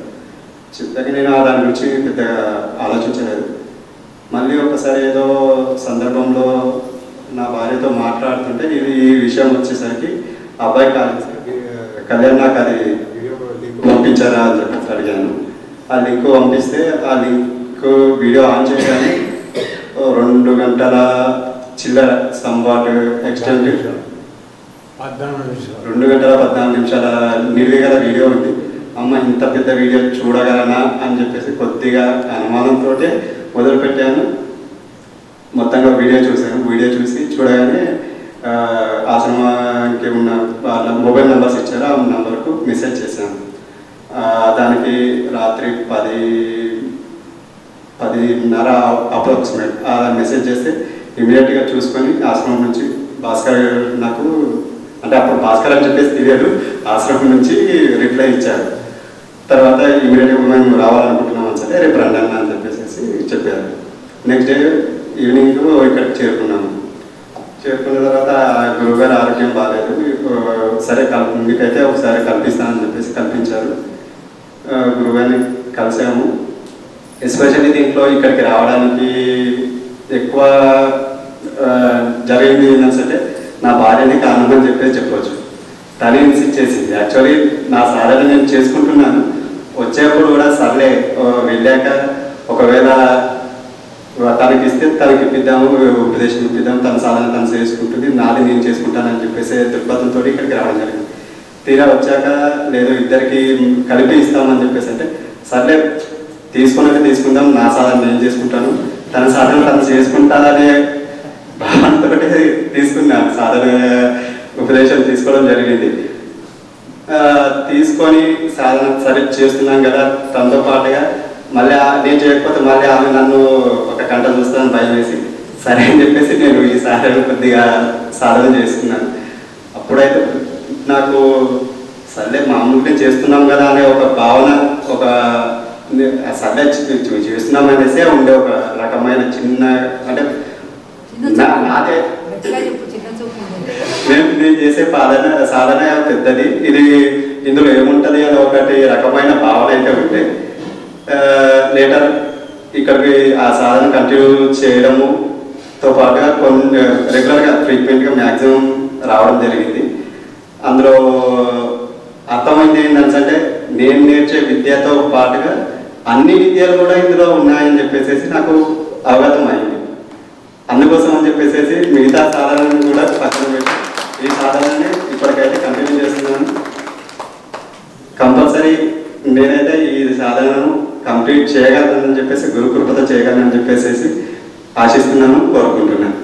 చెప్పాక నేను దాని గురించి పెద్దగా ఆలోచించలేదు. మళ్ళీ ఒకసారి ఏదో సందర్భంలో నా భార్యతో మాట్లాడుతుంటే ఈ విషయం వచ్చేసరికి అబ్బాయి కళ్యాణ్ నాకు అది లింక్ పంపించారా అని చెప్పేసి అడిగాను. ఆ లింక్ పంపిస్తే ఆ లింక్ వీడియో ఆన్ చేయగానే 2 గంటల చిల్లర సంబాట్ ఎక్స్టెండ్ 2 గంటల 14 నిమిషాల నిర్విగల వీడియో ఉంది. అమ్మ ఇంత పెద్ద వీడియో చూడగలనా అని చెప్పేసి కొద్దిగా అనుమానంతో మొదలుపెట్టాను. మొత్తంగా వీడియో చూశాను. వీడియో చూసి చూడగానే ఆశ్రమానికి ఉన్న వాళ్ళ మొబైల్ నెంబర్స్ ఇచ్చారు. ఆ నెంబర్కు మెసేజ్ చేశాను. దానికి రాత్రి 10:30 అప్రాక్సిమేట్ మెసేజ్ చేస్తే ఇమీడియట్గా చూసుకొని ఆశ్రమం నుంచి భాస్కర్ నాకు అంటే అప్పుడు భాస్కర్ అని చెప్పేసి తెలియదు, ఆశ్రమం నుంచి రిప్లై ఇచ్చారు. తర్వాత ఇమీడియట్గా మేము రావాలనుకుంటున్నామని సరే రేపు రండి అన్న అని చెప్పేసి చెప్పారు. నెక్స్ట్ డే ఈవినింగ్ ఇక్కడికి చేరుకున్నాము. చేరుకున్న తర్వాత గురువుగారు ఆరోగ్యం బాగాలేదు, సరే మీకైతే ఒకసారి కల్పిస్తానని చెప్పేసి కల్పించారు. గురువుగారిని కలిసాము. ఎస్పెషల్లీ దీంట్లో ఇక్కడికి రావడానికి ఎక్కువ జరిగింది ఏంటంటే నా భార్యని కారణం అని చెప్పేసి చెప్పవచ్చు. తను ఇన్సిస్ట్ చేసింది. యాక్చువల్లీ నా సాధన నేను చేసుకుంటున్నాను, వచ్చేప్పుడు కూడా సర్లే వెళ్ళాక ఒకవేళ తనకి ఇస్తే తనకి ఇప్పిద్దాము, ఉపదేశం ఇప్పిద్దాం, తన సాధన తను చేసుకుంటుంది, నాది నేను చేసుకుంటానని చెప్పేసి దృక్పథంతో ఇక్కడికి రావడం జరిగింది. తీరా వచ్చాక లేదు ఇద్దరికి కలిపి ఇస్తామని చెప్పేసి అంటే సర్లే తీసుకున్నది తీసుకుందాం, నా సాధన నేను చేసుకుంటాను, తన సాధన తను చేసుకుంటాననే భావనతో తీసుకున్నాను. సాధన ఉపదేశం తీసుకోవడం జరిగింది. తీసుకొని సాధన సరే చేస్తున్నాం కదా, తనతో పాటుగా మళ్ళీ నేను చేయకపోతే మళ్ళీ ఆమె నన్ను ఒక గంట చూస్తానని భయం వేసి సరే అని చెప్పేసి నేను ఈ సాధన కొద్దిగా సాధన చేస్తున్నాను. అప్పుడైతే నాకు సర్లే మామూలుగా చేస్తున్నాం కదా అనే ఒక భావన, ఒక సర్లే చేస్తున్నాం అనేసే ఉండే ఒక రకమైన చిన్న అంటే నాదే నేను చేసే సాధన పెద్దది, ఇది ఇందులో ఏముంటుంది అని ఒకటి రకమైన భావన అయితే ఉంటే లేటర్ ఇక్కడికి ఆ సాధన కంటిన్యూ చేయడముతో పాటుగా కొన్ని రెగ్యులర్గా ఫ్రీక్వెంట్గా మ్యాక్సిమం రావడం జరిగింది. అందులో అర్థమైంది ఏంటంటే నేను నేర్చే విద్యతో పాటుగా అన్ని విద్యలు కూడా ఇందులో ఉన్నాయని చెప్పేసి నాకు అవగతం అయింది. అందుకోసం అని చెప్పేసి మిగతా సాధనను కూడా పక్కన పెట్టి ఈ సాధనని ఇప్పటికైతే కంటిన్యూ చేస్తున్నాను. కంపల్సరీ నేనైతే ఈ సాధనను కంప్లీట్ చేయగలనని చెప్పేసి గురుకృపతో చేయగలనని చెప్పేసి ఆశిస్తున్నాను, కోరుకుంటున్నాను.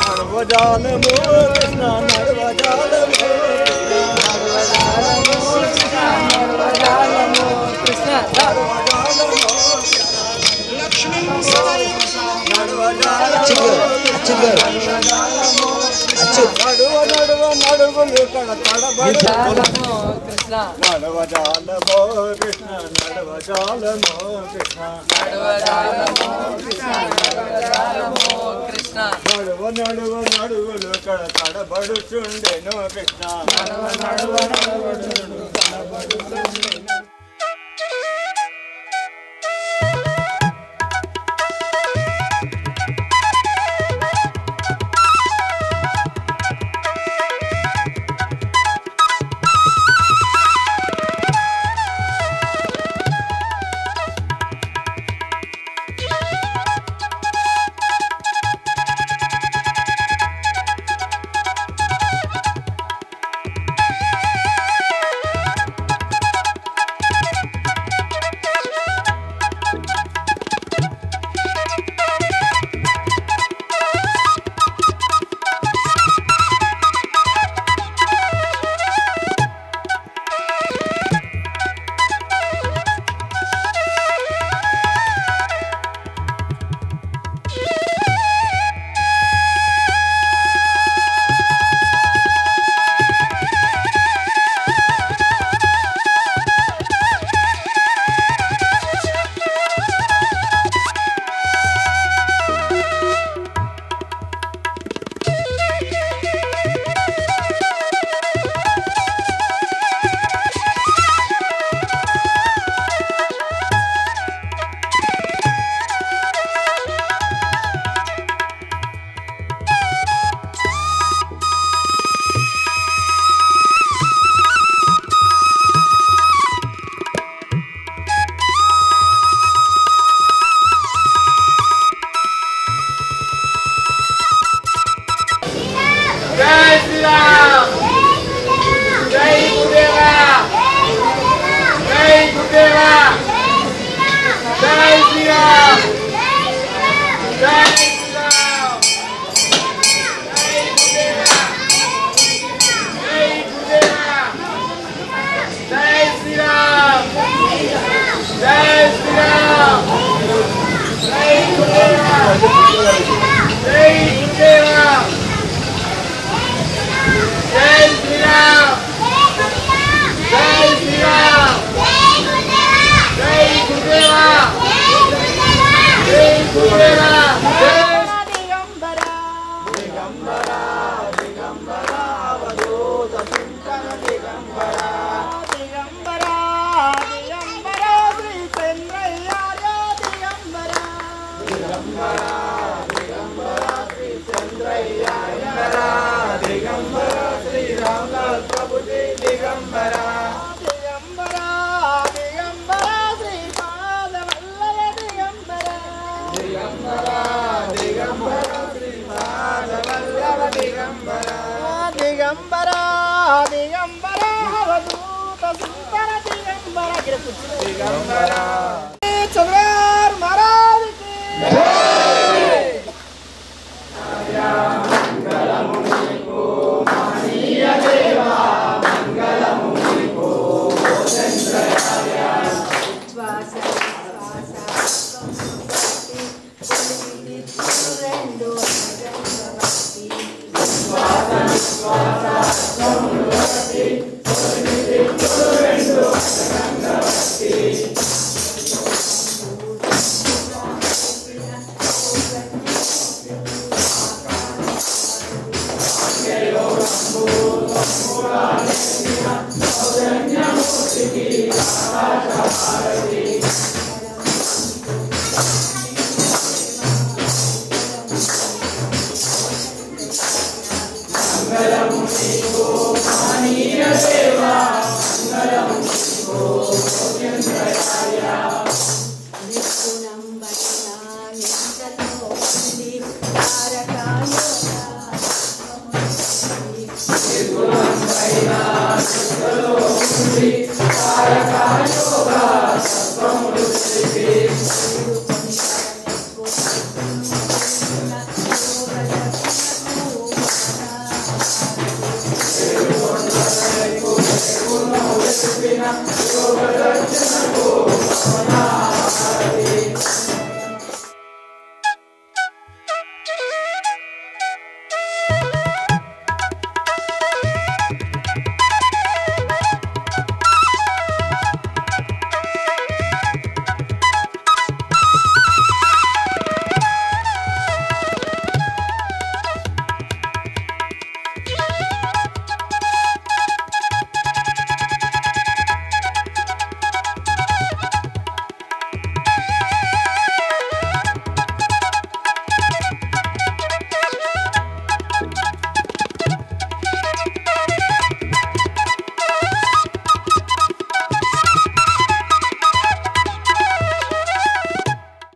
నడవజాలము కృష్ణ నడవజాలము నడవజాలము కృష్ణ నడవజాలము లక్ష్మీ నడవజాలము నడువ నడువులు తడబడము కృష్ణ నడవజాలము కృష్ణ నడవజాలము కృష్ణ నడవజాలము కృష్ణ నడవజాలము కృష్ణ నడువ నడువులు తడబడుచుండెను కృష్ణ నడువ నడువులు తడబడుచుండెను. దిగంబర అవధూత సుందర దిగంబర దిగంబర చంద్రార్ మహారాజ్ కి మంగళము నీకు మహనీయ దేవా మంగళము నీకు చంద్రార్య
విశ్వాస రెండు భక్తి విశ్వాస భక్తి రెండు భక్తి
Krishna